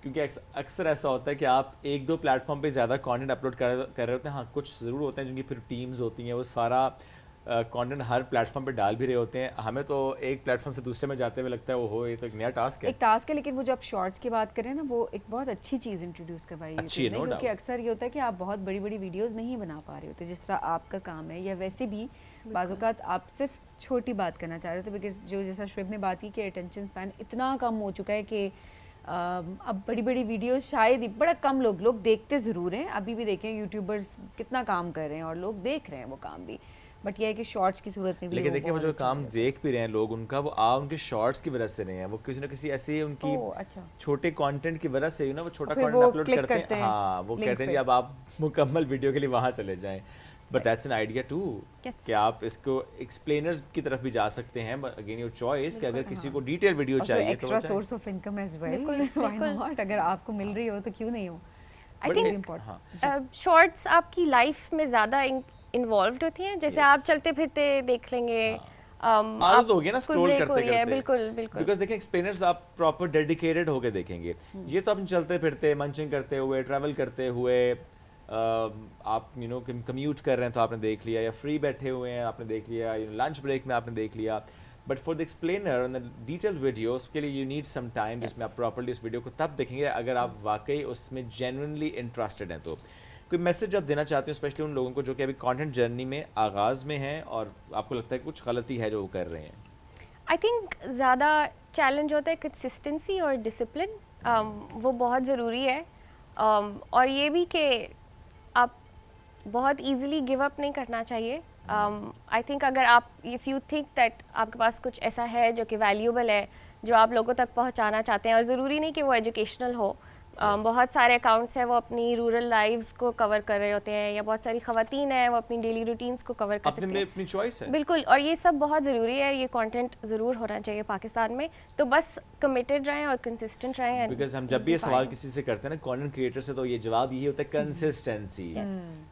[SPEAKER 1] کیونکہ اکثر ایسا ہوتا ہے کہ آپ 1-2 پلیٹ فارم پہ زیادہ کانٹینٹ اپلوڈ کر رہے ہوتے ہیں. ہاں, کچھ ضرور ہوتے ہیں جن کی پھر ٹیمز ہوتی ہیں, وہ سارا کانٹینٹ ہر پلیٹ فارم پہ ڈال بھی رہے ہوتے ہیں. ہمیں تو ایک پلیٹ فارم سے دوسرے میں جاتے ہوئے لگتا ہے وہ یہ تو ایک نیا ٹاسک ہے.
[SPEAKER 3] ایک ٹاسک ہے, لیکن وہ جو آپ شارٹس کی بات کریں نا, وہ ایک بہت اچھی چیز انٹروڈیوس کروائی ہے, کیونکہ اکثر یہ ہوتا ہے کہ آپ بہت بڑی بڑی ویڈیوز نہیں بنا پا رہے ہوتے جس طرح آپ کا کام ہے, یا ویسے بھی بعض اوقات آپ صرف چھوٹی بات کرنا چاہ رہے تھے, بیکاز جو جیسا شعیب نے بات کی کہ اٹینشن اسپین اتنا کم ہو چکا ہے کہ اب بڑی بڑی ویڈیوز شاید ہی بڑا کم لوگ دیکھتے ضرور ہیں. ابھی بھی دیکھیں یوٹیوبرز کتنا کام کر رہے ہیں اور لوگ دیکھ رہے ہیں وہ کام بھی, بٹ یہ ہے کہ شارٹس کی صورت میں بھی.
[SPEAKER 1] لیکن دیکھیں وہ جو کام دیکھ بھی رہے ہیں لوگ, ان کا وہ ان کے شارٹس کی وجہ سے نہیں ہے, وہ کسی نہ کسی ایسے ان کی چھوٹے کانٹینٹ کی وجہ سے وہ چھوٹا کانٹینٹ اپلوڈ کرتے ہیں. ہاں, وہ کہتے ہیں کہ اب آپ مکمل ویڈیو کے لیے وہاں چلے جائیں. But that's an idea to کہ آپ اس کو ایکسپلینرز کی طرف بھی جا سکتے ہیں. اگین یور چوائس کہ اگر کسی کو ڈیٹیل ویڈیو چاہیے تو
[SPEAKER 3] extra source of income as well, why not, اگر آپ کو مل رہی ہو تو کیوں نہیں ہو.
[SPEAKER 4] آئی تھنک شارٹس آپ کی لائف میں زیادہ انوالوڈ ہوتی ہیں, جیسے آپ چلتے پھرتے دیکھ لیں گے,
[SPEAKER 1] عادت ہوگی نا اسکرول کرتے کرتے.
[SPEAKER 4] بالکل بالکل,
[SPEAKER 1] بیکاز دیکھیں ایکسپلینرز آپ پراپر ڈیڈیکیٹڈ ہو کے دیکھیں گے. یہ تو آپ چلتے پھرتے منچنگ کرتے ہوئے, ٹریول کرتے ہوئے, آپ کمیوٹ کر رہے ہیں تو آپ نے دیکھ لیا, یا فری بیٹھے ہوئے ہیں آپ نے دیکھ لیا, لنچ بریک میں آپ نے دیکھ لیا. بٹ فار دا ایکسپلینر اور ڈیٹیل ویڈیو, اس کے لیے یو نیڈ سم ٹائم, جس میں آپ پراپرلی اس ویڈیو کو تب دیکھیں گے اگر آپ واقعی اس میں جینوئنلی انٹرسٹڈ ہیں. تو کوئی میسج آپ دینا چاہتے ہیں اسپیشلی ان لوگوں کو جو کہ ابھی کانٹینٹ جرنی میں آغاز میں ہیں اور آپ کو لگتا ہے کچھ غلطی ہے جو وہ کر رہے ہیں؟
[SPEAKER 4] آئی تھنک زیادہ چیلنج ہوتا ہے کنسسٹنسی اور ڈسپلن, وہ بہت ضروری ہے. اور یہ بھی کہ بہت ایزیلی گیو اپ نہیں کرنا چاہیے. آئی تھنک اگر آپ اف یو تھنک دیٹ آپ کے پاس کچھ ایسا ہے جو کہ ویلیوبل ہے, جو آپ لوگوں تک پہنچانا چاہتے ہیں, اور ضروری نہیں کہ وہ ایجوکیشنل ہو. بہت سارے اکاؤنٹس ہیں وہ اپنی رورل لائفز کو کور کر رہے ہوتے ہیں, یا بہت ساری خواتین ہیں وہ اپنی ڈیلی روٹینس کو کور کر سکتی ہیں.
[SPEAKER 1] اپنی چوائس ہے
[SPEAKER 4] بالکل, اور یہ سب بہت ضروری ہے, یہ کانٹینٹ ضرور ہونا چاہیے پاکستان میں. تو بس کمیٹیڈ رہیں اور کنسسٹنٹ رہیں.
[SPEAKER 1] بیکاز ہم جب بھی یہ سوال کسی سے کرتے ہیں نا کانٹینٹ کریٹر سے, تو یہ جواب یہی ہوتا ہے کنسسٹنسی.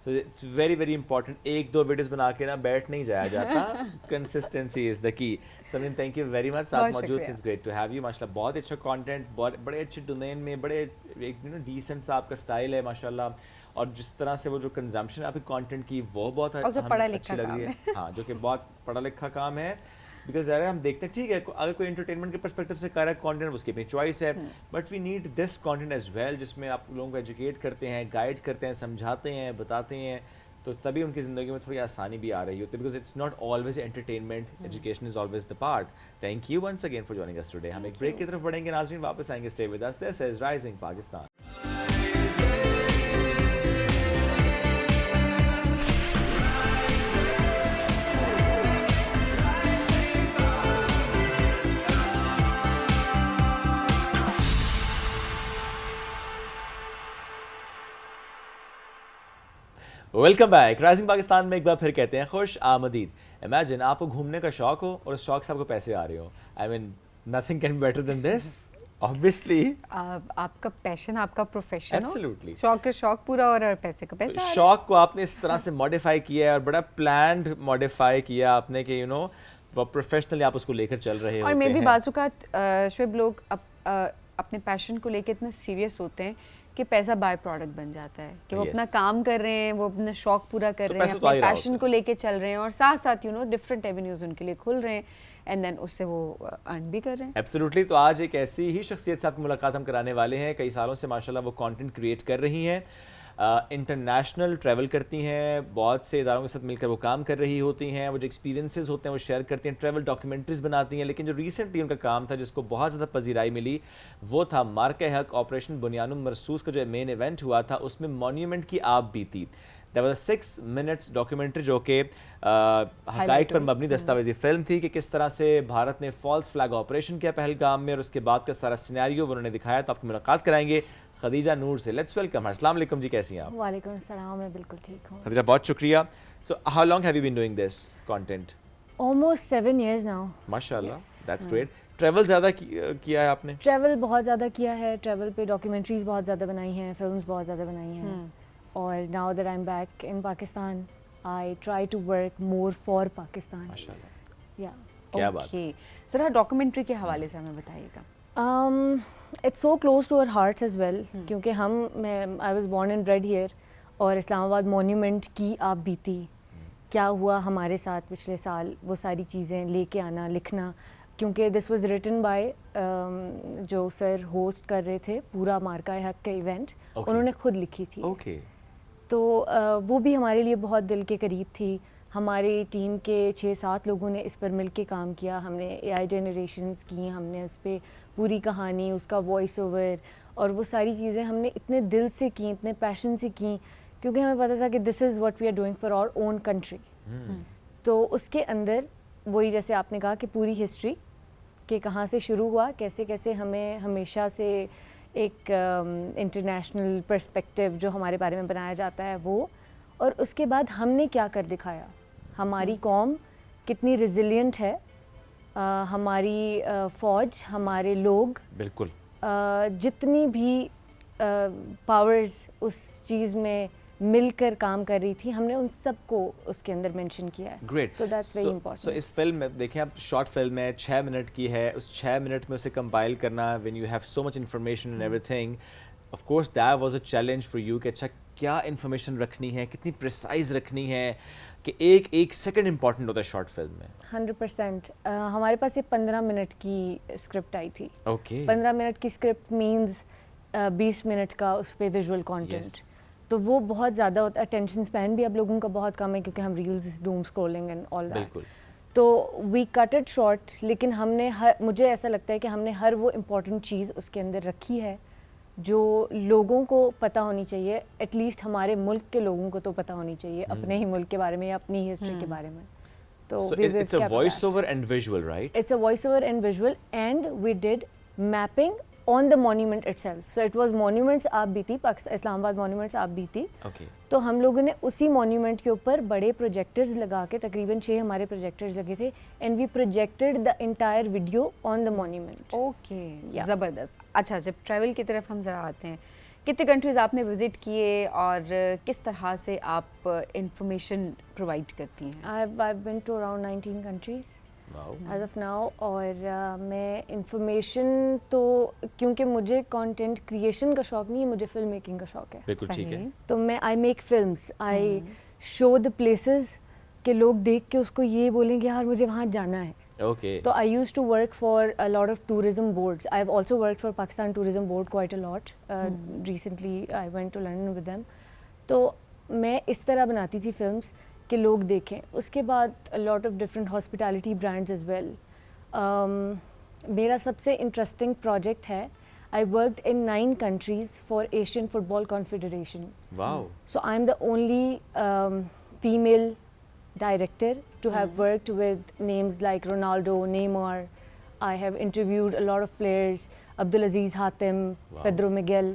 [SPEAKER 1] تو اٹس ویری ویری امپورٹنٹ. ایک دو ویڈیوز بنا کے نا بیٹھ نہیں جایا جاتا, consistency is the key. Samreen thank you very much, ساتھ موجود تھے, it's great to have you. ماشاءاللہ بہت اچھا کانٹینٹ, بڑے اچھے ڈومین میں, بڑے ایک ڈیسنٹ سا آپ کا اسٹائل ہے ماشاءاللہ. اور جس طرح سے وہ جو کنزمپشن آپ کی کانٹینٹ کی وہ بہت اچھی لگ رہی ہے. ہاں, جو کہ بہت پڑھا لکھا کام ہے. بیکاز ظاہر ہے ہم دیکھتے ہیں ٹھیک ہے اگر کوئی انٹرٹینمنٹ کے پرسپیکٹو سے کر رہا ہے کانٹینٹ, اس کی اپنی چوائس ہے, but we need this content as well, جس میں آپ لوگوں کو ایجوکیٹ کرتے ہیں, گائڈ کرتے ہیں, سمجھاتے ہیں, بتاتے ہیں, تو تبھی ان کی زندگی میں تھوڑی آسانی بھی آ رہی ہوتی ہے. Because it's not always entertainment, education is always the part. Thank you once again for joining us today. ہم ایک بریک کی طرف بڑھیں گے ناظرین, واپس آئیں گے. Stay with us. This is rising Pakistan. Welcome back. Rising Pakistan میں ایک بار پھر کہتے ہیں خوش آمدید. امیجن آپ کو گھومنے کا شوق ہو اور اس شوق سے آپ کو پیسے آ رہے ہو. I mean nothing can be better than this. obviously
[SPEAKER 3] آپ کا پیشن, آپ کا پروفیشن ہو,
[SPEAKER 1] absolutely
[SPEAKER 3] شوق کا شوق پورا اور پیسے کا پیسہ.
[SPEAKER 1] شوق کو آپ نے اس طرح سے ماڈیفائی کیا ہے اور بڑا پلانڈ ماڈیفائی کیا آپ نے کہ وہ پروفیشنلی آپ اس کو لے کر چل رہے ہوتے ہیں.
[SPEAKER 3] اور میں بھی بعض اوقات شعیب لوگ اپنے پیشن کو لے کے اتنے سیریس ہوتے ہیں کہ پیسہ بائی پروڈکٹ بن جاتا ہے, کہ وہ اپنا کام کر رہے ہیں, وہ اپنا شوق پورا کر رہے ہیں, اپنے پیشن کو لے کے چل رہے ہیں, اور ساتھ ساتھ ڈفرینٹ ایونیوز ان کے لیے کھل رہے ہیں, اینڈ دین اس سے وہ ارن بھی کر رہے ہیں.
[SPEAKER 1] ایبسلیوٹلی. تو آج ایک ایسی ہی شخصیت سے آپ کی ملاقات ہم کرانے والے ہیں. کئی سالوں سے ماشاءاللہ وہ کانٹینٹ کریٹ کر رہی ہیں, انٹرنیشنل ٹریول کرتی ہیں, بہت سے اداروں کے ساتھ مل کر وہ کام کر رہی ہوتی ہیں, وہ جو ایکسپیرینسز ہوتے ہیں وہ شیئر کرتی ہیں, ٹریول ڈاکیومنٹریز بناتی ہیں. لیکن جو ریسنٹلی ان کا کام تھا جس کو بہت زیادہ پذیرائی ملی, وہ تھا مارکہ حق آپریشن بنیان مرصوص کا جو مین ایونٹ ہوا تھا, اس میں مونیومنٹ کی آپ بیتی. There was a 6 minutes documentary جو کہ حقائق پر مبنی دستاویزی فلم تھی, کہ کس طرح سے بھارت نے فالس فلیگ آپریشن کیا پہلگام میں, اور اس کے بعد کا سارا سینیریو انہوں نے دکھایا. تو آپ کی ملاقات کرائیں گے خدیجہ نور سے. لیٹس ویلکم ہر. السلام علیکم جی, کیسی ہیں آپ؟
[SPEAKER 4] وعلیکم السلام, میں بالکل ٹھیک ہوں.
[SPEAKER 1] خدیجہ بہت شکریہ. So how long have you been doing this content?
[SPEAKER 4] almost 7 years now.
[SPEAKER 1] ماشاءاللہ, دیٹس گریٹ. ٹریول زیادہ کیا ہے آپ نے؟
[SPEAKER 4] ٹریول بہت زیادہ کیا ہے, ٹریول پہ ڈاکیومنٹریز بہت زیادہ بنائی ہیں, فلمز بہت زیادہ بنائی ہیں. اور now that I'm back in Pakistan, I try to work more for Pakistan.
[SPEAKER 1] ماشاءاللہ,
[SPEAKER 4] Yeah.
[SPEAKER 1] کیا بات.
[SPEAKER 3] ذرا ڈاکومنٹری کے حوالے سے ہمیں بتائیے گا.
[SPEAKER 4] It's so close to our hearts as well, کیونکہ I was born and bred here, اور اسلام آباد مونیومنٹ کی آپ بیتی, کیا ہوا ہمارے ساتھ پچھلے سال, وہ ساری چیزیں لے کے آنا, لکھنا. کیونکہ دس واز ریٹن بائی جو سر ہوسٹ کر رہے تھے پورا مارکہ حق کا ایونٹ, انہوں نے خود لکھی تھی.
[SPEAKER 1] اوکے.
[SPEAKER 4] تو وہ بھی ہمارے لیے بہت دل کے قریب تھی. ہماری ٹیم کے 6-7 لوگوں نے اس پر مل کے کام کیا. ہم نے AI جنریشنز کی, ہم نے اس پہ پوری کہانی, اس کا وائس اوور اور وہ ساری چیزیں ہم نے اتنے دل سے کی, اتنے پیشن سے کی, کیونکہ ہمیں پتہ تھا کہ this is what we are doing for our own country. تو اس کے اندر وہی جیسے آپ نے کہا کہ پوری ہسٹری کہ کہاں سے شروع ہوا, کیسے کیسے ہمیں ہمیشہ سے ایک انٹرنیشنل پرسپیکٹیو جو ہمارے بارے میں بنایا جاتا ہے وہ, اور اس کے بعد ہم نے کیا کر دکھایا. ہماری قوم کتنی ریزیلینٹ ہے, ہماری فوج, ہمارے لوگ,
[SPEAKER 1] بالکل
[SPEAKER 4] جتنی بھی پاورز اس چیز میں مل کر کام کر رہی تھی, ہم نے ان سب کو اس کے اندر مینشن کیا ہے.
[SPEAKER 1] گریٹ.
[SPEAKER 4] تو دیٹس ویری امپورٹنٹ.
[SPEAKER 1] سو اس فلم میں دیکھیں آپ, شارٹ فلم ہے, 6 منٹ کی ہے, اس 6 منٹ میں اسے کمپائل کرنا, when you have so much information and every thing, of course that was a challenge for you کہ اچھا کیا انفارمیشن رکھنی ہے, کتنی پریسائز رکھنی ہے, کہ ایک سیکنڈ امپورٹنٹ ہوتا ہے شارٹ فلم میں.
[SPEAKER 4] 100%. ہمارے پاس یہ 15 منٹ کی اسکرپٹ آئی تھی.
[SPEAKER 1] اوکے.
[SPEAKER 4] 15 منٹ کی اسکرپٹ مینز 20 منٹ کا اس پہ ویژول کانٹینٹ. تو وہ بہت زیادہ ہوتا ہے. اٹینشن اسپین بھی اب لوگوں کا بہت کم ہے, کیونکہ ہم reels, doom scrolling and all that.
[SPEAKER 1] بالکل.
[SPEAKER 4] تو وی کٹ اٹ شارٹ, لیکن ہم نے مجھے ایسا لگتا ہے کہ ہم نے ہر وہ امپورٹنٹ چیز اس کے اندر رکھی ہے
[SPEAKER 5] جو لوگوں کو پتہ ہونی چاہیے, ایٹ لیسٹ ہمارے ملک کے لوگوں کو تو پتہ ہونی چاہیے اپنے ہی ملک کے بارے میں یا اپنی ہسٹری کے بارے میں. تو
[SPEAKER 1] it's a voice over and visual, right?
[SPEAKER 5] It's a voiceover and visual, and we did mapping on the monument itself. So it was monuments آپ بھی تھی, اسلام آباد monuments آپ بھی تھی.
[SPEAKER 1] Okay.
[SPEAKER 5] تو ہم لوگوں نے اسی مونیومنٹ کے اوپر بڑے پروجیکٹرز لگا کے, تقریباً 6 ہمارے پروجیکٹرز لگے تھے, and we projected the entire video on the monument.
[SPEAKER 3] Okay, زبردست. اچھا, جب ٹریول کی طرف ہم ذرا آتے ہیں, کتنے کنٹریز آپ نے وزٹ کیے اور کس طرح سے آپ انفارمیشن پرووائڈ کرتی ہیں؟
[SPEAKER 5] I've been to around 19 countries as of now. اور میں انفارمیشن تو, کیونکہ مجھے کانٹینٹ کریشن کا شوق نہیں ہے, مجھے فلم میکنگ کا شوق ہے.
[SPEAKER 1] بالکل ٹھیک ہے.
[SPEAKER 5] تو میں I make films, I show the places کہ لوگ دیکھ کے اس کو یہ بولیں کہ یار مجھے وہاں جانا ہے.
[SPEAKER 1] Okay.
[SPEAKER 5] So I used to work for a lot of tourism boards. I've also worked for Pakistan Tourism Board quite a lot. Recently I went to London with them. تو میں اس طرح بناتی تھی فلمس کہ لوگ دیکھیں. اس کے بعد a lot of different hospitality brands as well. میرا سب سے انٹرسٹنگ پروجیکٹ ہے, I worked in 9 countries for Asian Football Confederation.
[SPEAKER 1] Wow.
[SPEAKER 5] So I'm the only female director to have worked with names like Ronaldo, Neymar. I have interviewed a lot of players, Abdulaziz Hatem, Pedro Miguel.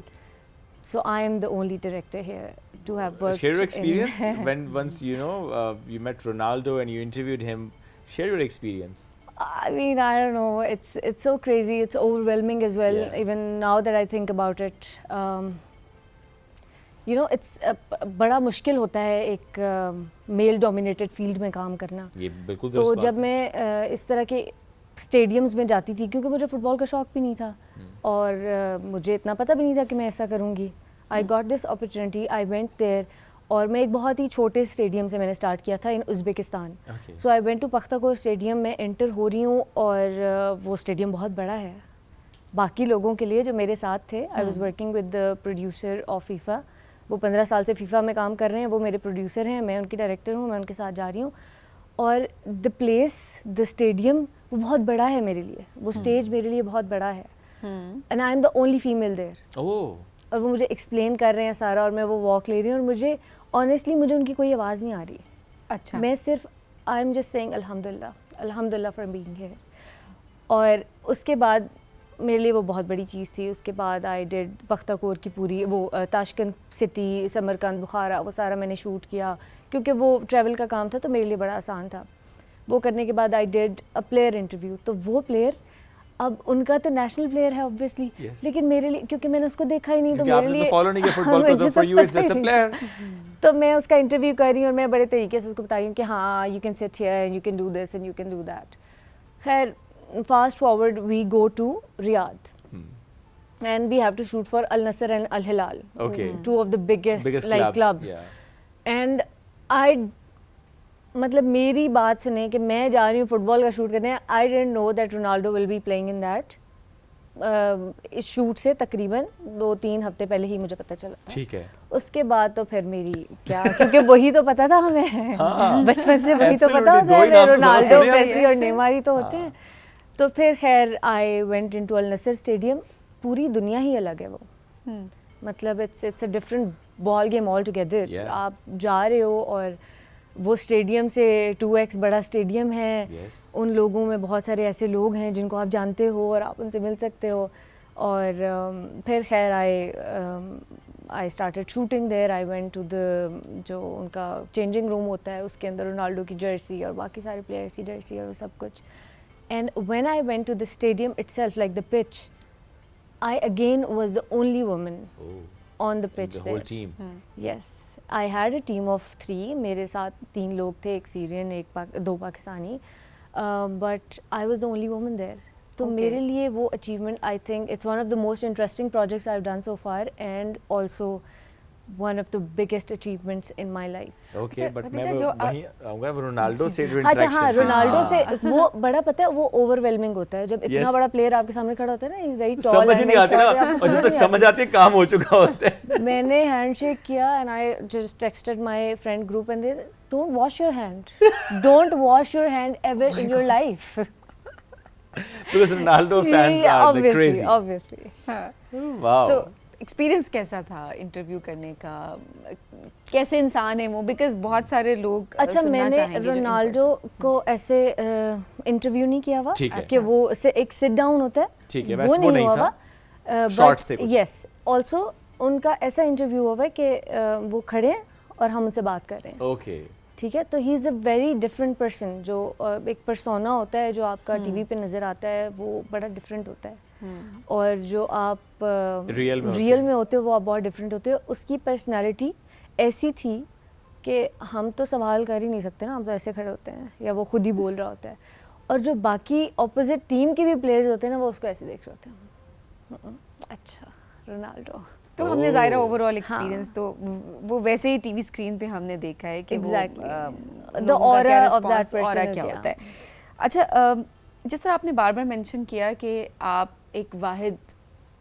[SPEAKER 5] So I am the only director here to have worked.
[SPEAKER 1] Share your experience when once you met Ronaldo and you interviewed him. Share your experience.
[SPEAKER 5] I mean, I don't know. It's so crazy. It's overwhelming as well.
[SPEAKER 1] Yeah.
[SPEAKER 5] Even now that I think about it. بڑا مشکل ہوتا ہے ایک male dominated field میں کام کرنا.
[SPEAKER 1] یہ بالکل درست
[SPEAKER 5] تو
[SPEAKER 1] بات ہے.
[SPEAKER 5] جب میں اس طرح کے اسٹیڈیمز میں جاتی تھی, کیونکہ مجھے فٹ بال کا شوق بھی نہیں تھا اور مجھے اتنا پتہ بھی نہیں تھا کہ میں ایسا کروں گی. I got this opportunity, I went there, اور میں ایک بہت ہی چھوٹے اسٹیڈیم سے میں نے اسٹارٹ کیا تھا in Uzbekistan. So I went to Pakhtakor stadium. میں انٹر ہو رہی ہوں اور وہ اسٹیڈیم بہت بڑا ہے باقی لوگوں کے لیے جو میرے ساتھ تھے. I was working with the producer of FIFA. وہ 15 سال سے فیفا میں کام کر رہے ہیں, وہ میرے پروڈیوسر ہیں, میں ان کی ڈائریکٹر ہوں, میں ان کے ساتھ جا رہی ہوں. اور دا پلیس, دا اسٹیڈیم وہ بہت بڑا ہے میرے لیے, وہ اسٹیج میرے لیے بہت بڑا ہے, and I am the only female there. اور وہ مجھے ایکسپلین کر رہے ہیں سارا, اور میں وہ واک لے رہی ہوں, اور مجھے آنیسٹلی مجھے ان کی کوئی آواز نہیں آ رہی.
[SPEAKER 3] اچھا,
[SPEAKER 5] میں صرف آئی ایم جسٹ سیئنگ الحمد للہ فار بینگ ہیئر. اور اس کے بعد میرے لیے وہ بہت بڑی چیز تھی. اس کے بعد آئی ڈیڈ پختہ کور کی پوری وہ تاشکند سٹی, سمرقند, بخارا, وہ سارا میں نے شوٹ کیا, کیونکہ وہ ٹریول کا کام تھا تو میرے لیے بڑا آسان تھا. وہ کرنے کے بعد I did a player interview. تو وہ پلیئر, اب ان کا تو نیشنل پلیئر ہے اوبویسلی, لیکن میرے لیے, کیونکہ میں نے اس کو دیکھا ہی نہیں, تو میرے لیے تو میں اس کا انٹرویو کر رہی ہوں, اور میں بڑے طریقے سے اس کو بتا رہی ہوں کہ ہاں یو کین سٹ hair, you can do this and you can do that. خیر, fast forward we go to Riyadh, and we have to shoot for Al Nassr and Al Hilal, two of the biggest like clubs. And I, مطلب میری بات سنیں کہ میں جا رہی ہوں فٹ بال کا شوٹ کرنے. I didn't know that Ronaldo will be playing in that. اس شوٹ سے تقریباً 2-3 ہفتے پہلے ہی مجھے پتہ چلا.
[SPEAKER 1] ٹھیک ہے.
[SPEAKER 5] اس کے بعد تو پھر میری کیا, کیونکہ وہی تو پتا تھا ہمیں بچپن سے, وہی تو پتا ہوتا ہے, رونالڈو, میسی اور نیمار ہی تو ہوتے ہیں. تو پھر خیر I went into Al Nassr stadium. پوری دنیا ہی الگ ہے وہ, مطلب it's a different ball game altogether. آپ جا رہے ہو اور وہ اسٹیڈیم سے 2x بڑا اسٹیڈیم ہے, ان لوگوں میں بہت سارے ایسے لوگ ہیں جن کو آپ جانتے ہو اور آپ ان سے مل سکتے ہو. اور پھر خیر I started shooting there. I went to the, جو ان کا چینجنگ روم ہوتا ہے اس کے اندر رونالڈو کی جرسی اور باقی سارے پلیئرس کی جرسی اور سب کچھ. And when I went to the stadium itself, like the pitch, I again was the only woman on the pitch there.
[SPEAKER 1] The whole team.
[SPEAKER 5] Yes. I had a team of 3. میرے ساتھ 3 لوگ تھے, ایک سیرین, 2 Pakistani, but I was the only woman there. تو میرے لیے وہ achievement, I think it's one of the most interesting projects I've done so far, and also one of the biggest achievements in my life.
[SPEAKER 1] Okay, but میں وہیں آؤں گا Ronaldo سے جو
[SPEAKER 5] اچھا
[SPEAKER 1] انٹریکشن.
[SPEAKER 5] ہاں, رونالڈو سے وہ بڑا پتہ ہے, وہ اوور ویلمنگ ہوتا ہے جب اتنا بڑا پلیئر آپ کے سامنے کھڑا ہوتا ہے نا, از ویری ٹال,
[SPEAKER 1] سمجھ نہیں آتی نا, اور جب تک سمجھ آتی ہے کام ہو چکا ہوتا ہے.
[SPEAKER 5] میں نے ہینڈ شیک کیا, and I just texted my friend group, and they don't wash your hand, don't wash your hand ever in your life.
[SPEAKER 1] Because Ronaldo fans are like crazy.
[SPEAKER 5] Obviously.
[SPEAKER 1] Wow.
[SPEAKER 3] So experience کیسا تھا interview کرنے کا, کیسے انسان ہے وہ, because بہت سارے لوگ
[SPEAKER 5] اچھا میں نے رونالڈو کو ایسے انٹرویو نہیں کیا ہوا کہ وہ ایک سٹ ڈاؤن ہوتا ہے, وہ نہیں ہوا ہوا. یس آلسو ان کا ایسا انٹرویو ہوا ہے کہ وہ کھڑے ہیں اور ہم ان سے بات کر رہے ہیں.
[SPEAKER 1] اوکے
[SPEAKER 5] ٹھیک ہے, تو ہی از اے ویری ڈفرینٹ پرسن. جو ایک پرسونا ہوتا ہے جو آپ کا ٹی وی پہ نظر آتا ہے وہ بڑا ڈفرینٹ ہوتا ہے, اور جو آپ ریئل میں ہوتے ہو وہ آپ بہت ڈفرینٹ ہوتے ہو. اس کی پرسنالٹی ایسی تھی کہ ہم تو سوال کر ہی نہیں سکتے نا, ہم تو ایسے کھڑے ہوتے ہیں یا وہ خود ہی بول رہا ہوتا ہے, اور جو باقی اپوزٹ ٹیم کے بھی پلیئرز ہوتے ہیں نا وہ اس کو ایسے دیکھ رہے ہوتے ہیں. اچھا رونالڈو.
[SPEAKER 3] تو ہم نے ظاہرہ اوور آل ایکسپیرینس تو وہ ویسے ہی ٹی وی اسکرین پہ ہم نے دیکھا ہے کہ
[SPEAKER 5] the aura of that person
[SPEAKER 3] کیا ہوتا ہے. اچھا جس طرح آپ نے بار بار مینشن کیا کہ آپ ایک واحد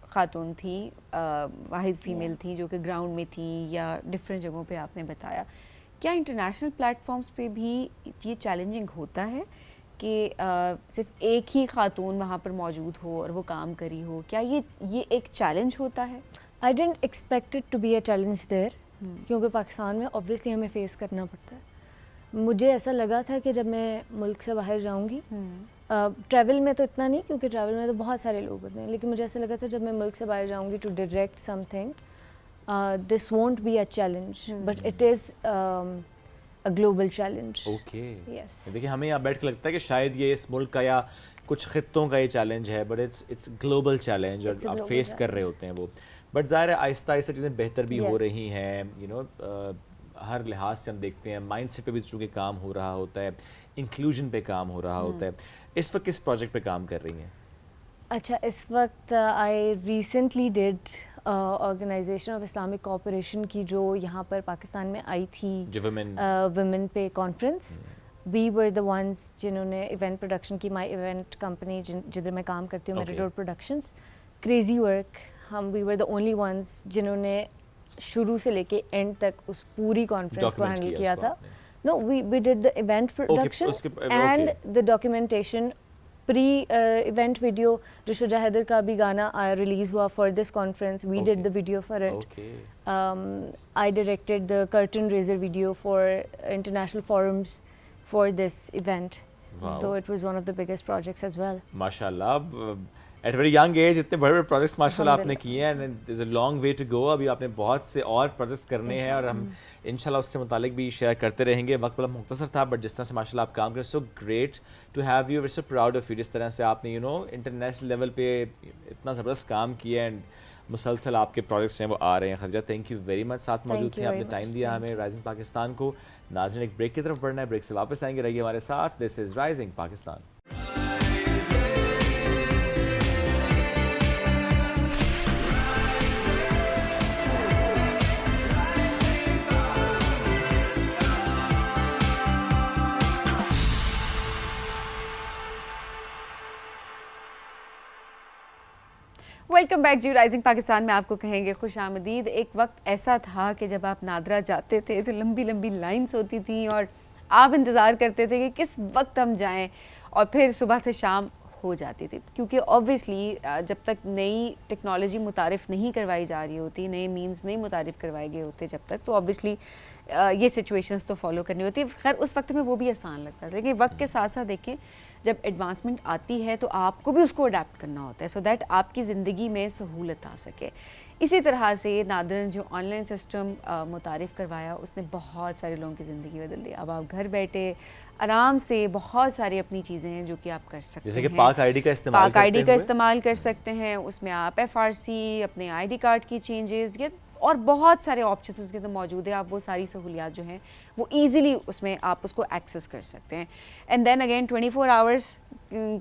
[SPEAKER 3] خاتون تھی, واحد فیمیل تھی جو کہ گراؤنڈ میں تھی یا ڈفرینٹ جگہوں پہ آپ نے بتایا, کیا انٹرنیشنل پلیٹ فارمس پہ بھی یہ چیلنجنگ ہوتا ہے کہ صرف ایک ہی خاتون وہاں پر موجود ہو اور وہ کام کری ہو؟ کیا یہ ایک چیلنج ہوتا ہے؟
[SPEAKER 5] I didn't expect it to be a challenge there, کیونکہ پاکستان میں obviously ہمیں فیس کرنا پڑتا ہے. مجھے ایسا لگا تھا کہ جب میں ملک سے باہر جاؤں گی, ٹریول میں تو اتنا نہیں کیونکہ ٹریول میں تو بہت سارے لوگ ہوتے ہیں, لیکن مجھے ایسا لگا تھا جب میں ملک سے باہر جاؤں گی to direct something, this won't be a challenge but it is a global challenge.
[SPEAKER 1] Okay
[SPEAKER 5] yes,
[SPEAKER 1] دیکھیے ہمیں یہاں بیٹھ کے لگتا ہے کہ شاید یہ اس ملک کا یا کچھ خطوں کا یہ چیلنج ہے, بٹ اٹس گلوبل چیلنج اور آپ فیس کر رہے ہوتے ہیں وہ. بٹ ظاہر ہے آہستہ آہستہ چیزیں بہتر بھی ہو رہی ہیں, یو نو ہر لحاظ سے ہم دیکھتے ہیں مائنڈ سیٹ پہ بھی چونکہ کام ہو رہا ہوتا ہے, انکلوژن پہ کام ہو رہا ہوتا ہے. اس وقت کس پروجیکٹ پہ کام کر رہی ہیں؟
[SPEAKER 5] اچھا اس وقت I recently did Organisation of Islamic Cooperation کی جو یہاں پر پاکستان میں آئی تھی ویمن پہ conference. We were the ones جنہوں نے ایونٹ پروڈکشن کی, مائی ایونٹ کمپنی جدھر میں کام کرتی ہوں, میریڈور پروڈکشنز, کریزی ورک. ہم وی ور دا اونلی ونس جنہوں نے شروع سے لے کے اینڈ تک اس پوری کانفرنس کو ہینڈل کیا تھا. No we did the event production and the documentation. Pre event video جو شجاع حیدر کا بھی گانا ریلیز ہوا for this conference, we did the video for it. I directed the curtain raiser video for international forums for this event. تو it was one of the biggest projects as well.
[SPEAKER 1] ماشاء اللہ, at very young age اتنے بڑے بڑے projects ماشاء اللہ آپ نے کیے ہیں, and there is a long way to go. ابھی آپ نے بہت سے اور پروجیکٹس کرنے ہیں اور ہم انشاء اللہ اس سے متعلق بھی شیئر کرتے رہیں گے. وقت بڑا مختصر تھا, بٹ جس طرح سے ماشاء اللہ آپ کام کریں, so great to have you, we're so proud of you. جس طرح سے آپ نے یو نو انٹرنیشنل لیول پہ اتنا زبردست کام کیا, اینڈ مسلسل آپ کے پروجیکٹس ہیں وہ آ رہے ہیں. Khadija thank you very much, ساتھ موجود تھے, آپ نے ٹائم دیا ہمیں رائزنگ پاکستان کو. ناظرین ایک بریک کی طرف بڑھنا ہے, بریک سے واپس آئیں گے, رہیے ہمارے ساتھ. This is rising Pakistan.
[SPEAKER 3] Welcome back جی, رائزنگ پاکستان میں آپ کو کہیں گے خوش آمدید. ایک وقت ایسا تھا کہ جب آپ نادرا جاتے تھے تو لمبی لمبی لائنس ہوتی تھیں اور آپ انتظار کرتے تھے کہ کس وقت ہم جائیں, اور پھر صبح سے شام ہو جاتی تھی, کیونکہ آبویسلی جب تک نئی ٹیکنالوجی متعارف نہیں کروائی جا رہی ہوتی, نئے مینز نہیں متعارف کروائے گئے ہوتے جب تک, تو آبویسلی یہ سچویشنز تو فالو کرنی ہوتی ہے. خیر اس وقت میں وہ بھی آسان لگتا تھا, لیکن وقت کے ساتھ ساتھ دیکھیں جب ایڈوانسمنٹ آتی ہے تو آپ کو بھی اس کو اڈیپٹ کرنا ہوتا ہے, سو دیٹ آپ کی زندگی میں سہولت آ سکے. اسی طرح سے نادرن جو آن لائن سسٹم متعارف کروایا, اس نے بہت سارے لوگوں کی زندگی بدل دی. اب آپ گھر بیٹھے آرام سے بہت ساری اپنی چیزیں ہیں جو کہ آپ کر سکتے ہیں,
[SPEAKER 1] جیسے کہ پاک آئی ڈی کا استعمال,
[SPEAKER 3] پاک آئی ڈی کا استعمال کر سکتے ہیں. اس میں آپ FRC, اپنے آئی ڈی کارڈ کی چینجز, یہ اور بہت سارے آپشنس اس کے اندر موجود ہیں. آپ وہ ساری سہولیات جو ہیں وہ ایزیلی اس میں آپ اس کو ایکسیس کر سکتے ہیں. اینڈ دین اگین 24 آورس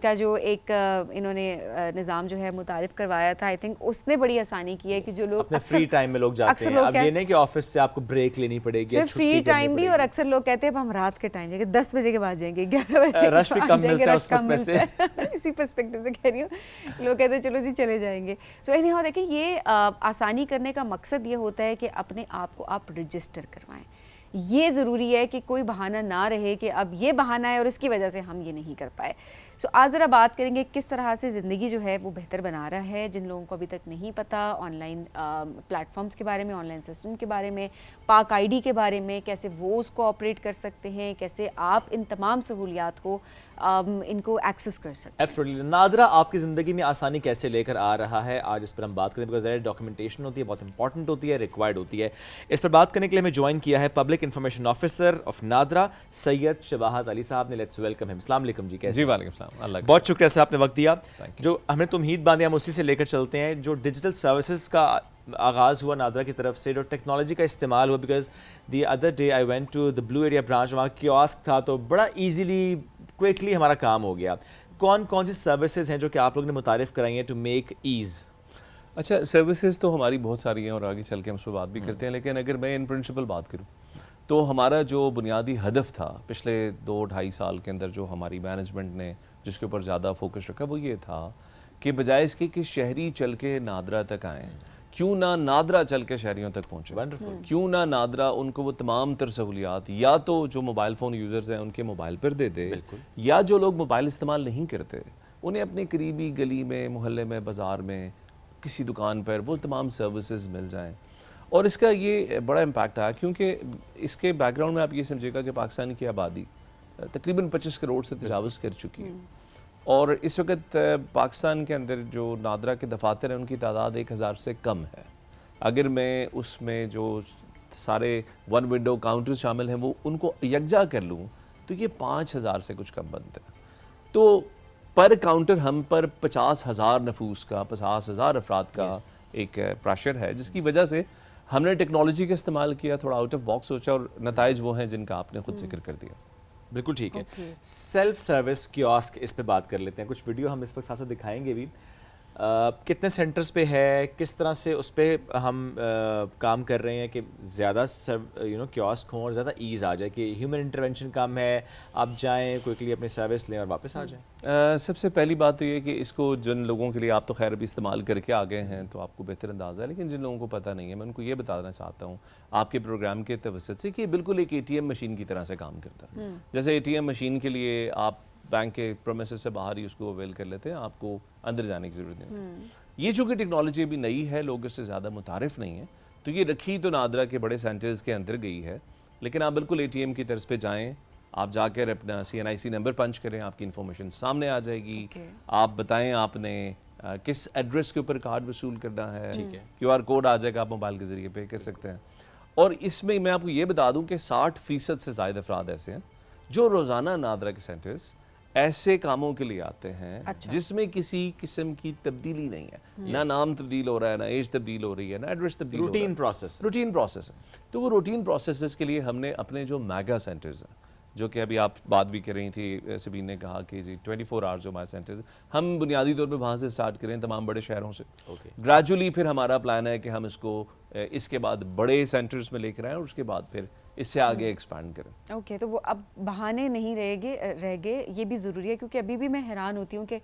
[SPEAKER 3] کا جو ایک انہوں نے نظام جو ہے متعارف کروایا تھا, آئی تھنک اس نے بڑی آسانی کی ہے کہ جو لوگ
[SPEAKER 1] اپنے فری ٹائم میں لوگ جاتے ہیں. اب یہ نہیں کہ آفس سے آپ کو بریک لینی پڑے گی,
[SPEAKER 3] فری ٹائم بھی, اور اکثر لوگ کہتے ہیں ہم رات کے ٹائم جائیں گے, 10 بجے کے بعد جائیں گے, 11 بجے
[SPEAKER 1] رش بھی کم ملتا ہے اس وقت میں سے.
[SPEAKER 3] اسی پرسپیکٹو سے کہہ رہی ہوں, لوگ کہتے ہیں چلو جی چلے جائیں گے. سو اینی ہاؤ دیکھیں یہ آسانی کرنے کا مقصد یہ ہوتا ہے کہ اپنے آپ کو آپ رجسٹر کروائیں. یہ ضروری ہے کہ کوئی بہانہ نہ رہے کہ اب یہ بہانہ ہے اور اس کی وجہ سے ہم یہ نہیں کر پائے. سو آج ذرا بات کریں گے کس طرح سے زندگی جو ہے وہ بہتر بنا رہا ہے. جن لوگوں کو ابھی تک نہیں پتہ آن لائن پلیٹ فارمس کے بارے میں, آن لائن سسٹم کے بارے میں, پاک آئی ڈی کے بارے میں, کیسے وہ اس کو آپریٹ کر سکتے ہیں, کیسے آپ ان تمام سہولیات کو ان کو ایکسیس کر سکتے ہیں.
[SPEAKER 1] ایبسولوٹلی. نادرا آپ کی زندگی میں آسانی کیسے لے کر آ رہا ہے, آج اس پر ہم بات کریں بیکاز ڈاکومنٹیشن ہوتی ہے, بہت امپورٹنٹ ہوتی ہے, ریکوائرڈ ہوتی ہے. اس پر بات کرنے کے لیے ہمیں جوائن کیا ہے public information officer of NADRA Syed Shabahat Ali sahib نے. لیٹس ویلکم ہم. السلام علیکم جی. کیسے؟
[SPEAKER 2] جی وعلیکم السلام. اللہ
[SPEAKER 1] بہت شکریہ سے آپ نے وقت دیا. جو ہم نے تو امید باندھی ہم اسی سے لے کر چلتے ہیں. جو ڈیجیٹل سروسز کا آغاز ہوا نادرا کی طرف سے, جو ٹیکنالوجی کا استعمال ہوا, because the other day I went to the Blue Area branch, وہاں کیوسک تھا تو بڑا ایزیلی کوئکلی ہمارا کام ہو گیا. کون کون سی سروسز ہیں جو کہ آپ لوگ نے متعارف کرائی ہیں ٹو میک ایز؟
[SPEAKER 6] اچھا, سروسز تو ہماری بہت ساری ہیں اور آگے چل کے ہم اس پہ بات بھی کرتے ہیں, لیکن اگر میں ان پرنسپل بات کروں تو ہمارا جو بنیادی ہدف تھا پچھلے 2-2.5 سال کے اندر, جو ہماری مینجمنٹ نے جس کے اوپر زیادہ فوکس رکھا, وہ یہ تھا کہ بجائے اس کے کہ شہری چل کے نادرا تک آئیں, کیوں نہ نادرا چل کے شہریوں تک پہنچے. کیوں نہ نادرا ان کو وہ تمام تر سہولیات یا تو جو موبائل فون یوزرز ہیں ان کے موبائل پر دے دے, یا جو لوگ موبائل استعمال نہیں کرتے انہیں اپنی قریبی گلی میں, محلے میں, بازار میں, کسی دکان پر وہ تمام سروسز مل جائیں. اور اس کا یہ بڑا امپیکٹ آیا کیونکہ اس کے بیک گراؤنڈ میں آپ یہ سمجھے گا کہ پاکستان کی آبادی تقریباً 25 کروڑ سے تجاوز کر چکی ہے, اور اس وقت پاکستان کے اندر جو نادرا کے دفاتر ہیں ان کی تعداد 1000 سے کم ہے. اگر میں اس میں جو سارے ون ونڈو کاؤنٹر شامل ہیں وہ ان کو یکجا کر لوں تو یہ 5000 سے کچھ کم بنتا ہے. تو پر کاؤنٹر ہم پر 50,000 نفوس کا, 50,000 افراد کا ایک پریشر ہے, جس کی وجہ سے ہم نے ٹیکنالوجی کا استعمال کیا, تھوڑا آؤٹ آف باکس سوچا, اور نتائج وہ ہیں جن کا آپ نے خود ذکر کر دیا.
[SPEAKER 1] بالکل ٹھیک ہے. سیلف سروس کیوسک, اس پہ بات کر لیتے ہیں. کچھ ویڈیو ہم اس وقت ساتھ دکھائیں گے بھی. کتنے سینٹرز پہ ہے, کس طرح سے اس پہ ہم کام کر رہے ہیں کہ زیادہ کیوسک ہوں اور زیادہ ایز آ جائے, کہ ہیومن انٹرونشن کم ہے, آپ جائیں کوئکلی اپنی سروس لیں اور واپس آ جائیں.
[SPEAKER 6] سب سے پہلی بات تو یہ کہ اس کو جن لوگوں کے لیے آپ تو خیر ابھی استعمال کر کے آ گئے ہیں تو آپ کو بہتر اندازہ ہے, لیکن جن لوگوں کو پتہ نہیں ہے میں ان کو یہ بتانا چاہتا ہوں آپ کے پروگرام کے توسط سے کہ یہ بالکل ایک ATM مشین کی طرح سے کام کرتا ہے. جیسے ATM مشین کے لیے آپ بینک کے پرومیسز سے باہر ہی اس کو اویل کر لیتے ہیں, آپ کو اندر جانے کی ضرورت نہیں ہوتی. یہ چونکہ ٹیکنالوجی ابھی نئی ہے, لوگ اس سے زیادہ متعارف نہیں ہیں, تو یہ رکھی تو نادرا کے بڑے سینٹرز کے اندر گئی ہے, لیکن آپ بالکل ATM کی طرز پہ جائیں, آپ جا کر اپنا CNIC نمبر پنچ کریں, آپ کی انفارمیشن سامنے آ جائے گی. آپ بتائیں آپ نے کس ایڈریس کے اوپر کارڈ وصول کرنا ہے, QR کوڈ آ جائے گا, آپ موبائل کے ذریعے پے کر سکتے ہیں. اور اس میں میں آپ کو یہ بتا دوں کہ 60% سے زائد افراد ایسے ہیں جو روزانہ نادرا کے سینٹرز ایسے کاموں کے لیے آتے ہیں جس میں کسی قسم کی تبدیلی نہیں ہے, نہ نام تبدیل ہو رہا ہے, نہ ایج تبدیل ہو رہی ہے, نہ ایڈریس تبدیل ہو رہا ہے. روٹین پروسیس ہے. تو وہ روٹین پروسیسز کے لیے ہم نے اپنے جو میگا سینٹرز ہیں, جو کہ ابھی آپ بات بھی کر رہی تھی, سبین نے کہا کہ جی 24 آورز جو ہمارے سینٹرز, ہم بنیادی طور پہ وہاں سے سٹارٹ کریں تمام بڑے شہروں سے. گریجولی پھر ہمارا پلان ہے کہ ہم اس کو اس کے بعد بڑے سینٹرز میں لے کر آئیں اور اس کے بعد پھر اس سے آگے ایکسپینڈ کریں.
[SPEAKER 3] اوکے, تو وہ اب بہانے نہیں رہ گئے, یہ بھی ضروری ہے, کیونکہ ابھی بھی میں حیران ہوتی ہوں کہ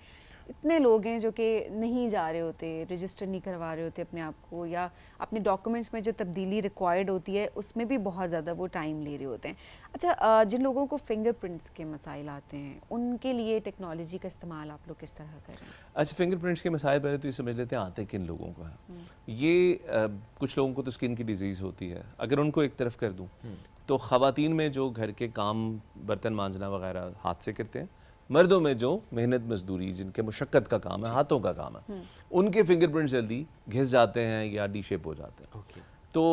[SPEAKER 3] اتنے لوگ ہیں جو کہ نہیں جا رہے ہوتے, رجسٹر نہیں کروا رہے ہوتے اپنے آپ کو, یا اپنے ڈاکومنٹس میں جو تبدیلی ریکوائرڈ ہوتی ہے اس میں بھی بہت زیادہ وہ ٹائم لے رہے ہوتے ہیں. اچھا, جن لوگوں کو فنگر پرنٹس کے مسائل آتے ہیں ان کے لیے ٹیکنالوجی کا استعمال آپ لوگ کس طرح کریں؟
[SPEAKER 6] اچھا, فنگر پرنٹس کے مسائل پہلے تو یہ سمجھ لیتے ہیں آتے کن لوگوں کو ہیں. یہ کچھ لوگوں کو تو اسکن کی ڈیزیز ہوتی ہے, اگر ان کو ایک طرف کر دوں تو خواتین میں جو گھر کے کام برتن مانجنا وغیرہ ہاتھ سے کرتے ہیں, مردوں میں جو محنت مزدوری جن کے مشقت کا کام ہے, ہاتھوں کا کام ہے, ان کے فنگر پرنٹ جلدی گھس جاتے ہیں یا ڈی شیپ ہو جاتے ہیں. تو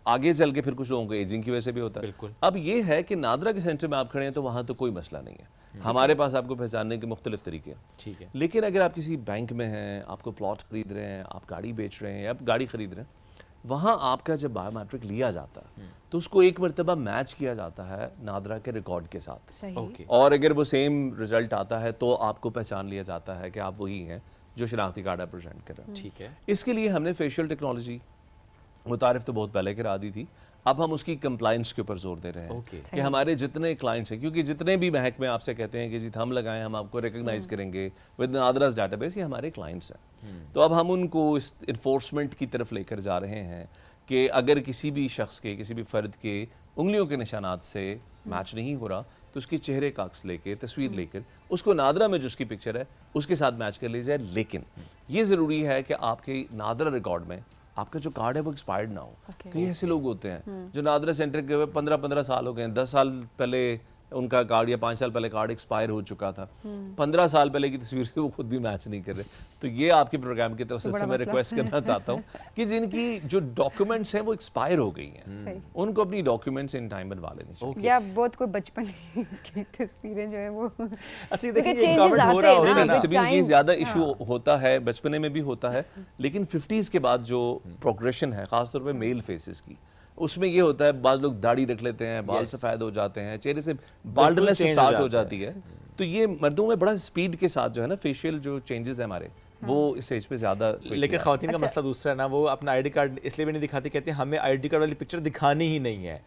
[SPEAKER 6] آگے چل کے پھر کچھ لوگوں کو ایجنگ کی وجہ سے بھی ہوتا ہے. اب یہ ہے کہ نادرا کے سینٹر میں آپ کھڑے ہیں تو وہاں تو کوئی مسئلہ نہیں ہے, ہمارے پاس آپ کو پہچاننے کے مختلف طریقے ہیں. ٹھیک ہے, لیکن اگر آپ کسی بینک میں ہیں, آپ کو پلاٹ خرید رہے ہیں, آپ گاڑی بیچ رہے ہیں یا آپ گاڑی خرید رہے ہیں, وہاں آپ کا جب بایو میٹرک لیا جاتا ہے تو اس کو ایک مرتبہ میچ کیا جاتا ہے نادرا کے ریکارڈ کے ساتھ, اور اگر وہ سیم رزلٹ آتا ہے تو آپ کو پہچان لیا جاتا ہے کہ آپ وہی ہیں جو شناختی کارڈ آپ پریزنٹ کر رہے ہیں. ٹھیک ہے, اس کے لیے ہم نے فیشیل ٹیکنالوجی متعارف تو بہت پہلے کرا دی تھی, اب ہم اس کی کمپلائنس کے اوپر زور دے رہے ہیں کہ ہمارے جتنے کلائنٹس ہیں, کیونکہ جتنے بھی محکمے آپ سے کہتے ہیں کہ جی ہم لگائیں, ہم آپ کو ریکگنائز کریں گے ود نادراز ڈیٹا بیس, یہ ہمارے کلائنٹس ہیں. تو اب ہم ان کو اس انفورسمنٹ کی طرف لے کر جا رہے ہیں کہ اگر کسی بھی شخص کے کسی بھی فرد کے انگلیوں کے نشانات سے میچ نہیں ہو رہا تو اس کے چہرے کا عکس لے کے تصویر لے کر اس کو نادرا میں جو اس کی پکچر ہے اس کے ساتھ میچ کر لی جائے. لیکن یہ ضروری ہے کہ آپ کے نادرا ریکارڈ میں آپ کا جو کارڈ ہے وہ ایکسپائرڈ نہ ہو. کئی ایسے لوگ ہوتے ہیں جو نادرا سینٹر کے ہوئے 15 سال ہو گئے ہیں, 10 سال پہلے ان کا کارڈ یا 5 سال پہلے کارڈ ایکسپائر ہو چکا تھا, 15 سال پہلے کی تصویر سے وہ خود بھی میچ نہیں کر رہے. تو یہ آپ کے پروگرام کی توسط سے میں ریکویسٹ کرنا چاہتا ہوں کہ جن کی جو ڈاکیومنٹس ہیں وہ ایکسپائر ہو گئی ہیں ان کو اپنی ڈاکیومنٹس ان ٹائم بنوا لینی چاہیے.
[SPEAKER 3] یا بہت کوئی بچپن کی تصویریں جو ہیں وہ
[SPEAKER 1] اچھا دیکھیں کمنٹ ہو رہا ہوگا
[SPEAKER 6] سبھی یہ زیادہ ایشو ہوتا ہے, بچپنے میں بھی ہوتا ہے, لیکن 50s کے بعد جو پروگریشن ہے خاص طور پہ میل فیسز کی, اس میں یہ ہوتا ہے بعض لوگ داڑھی رکھ لیتے ہیں, بال سفید ہو جاتے ہیں, چہرے سے بالڈنس سٹارٹ ہو جاتی ہے. تو یہ مردوں میں بڑا سپیڈ کے ساتھ جو ہے نا فیشیل جو چینجز ہیں ہمارے وہ اس ایج پہ زیادہ.
[SPEAKER 1] لیکن خواتین کا مسئلہ دوسرا ہے نا, وہ اپنا آئی ڈی کارڈ اس لیے بھی نہیں دکھاتی, کہتے ہیں ہمیں آئی ڈی کارڈ والی پکچر دکھانی ہی نہیں ہے.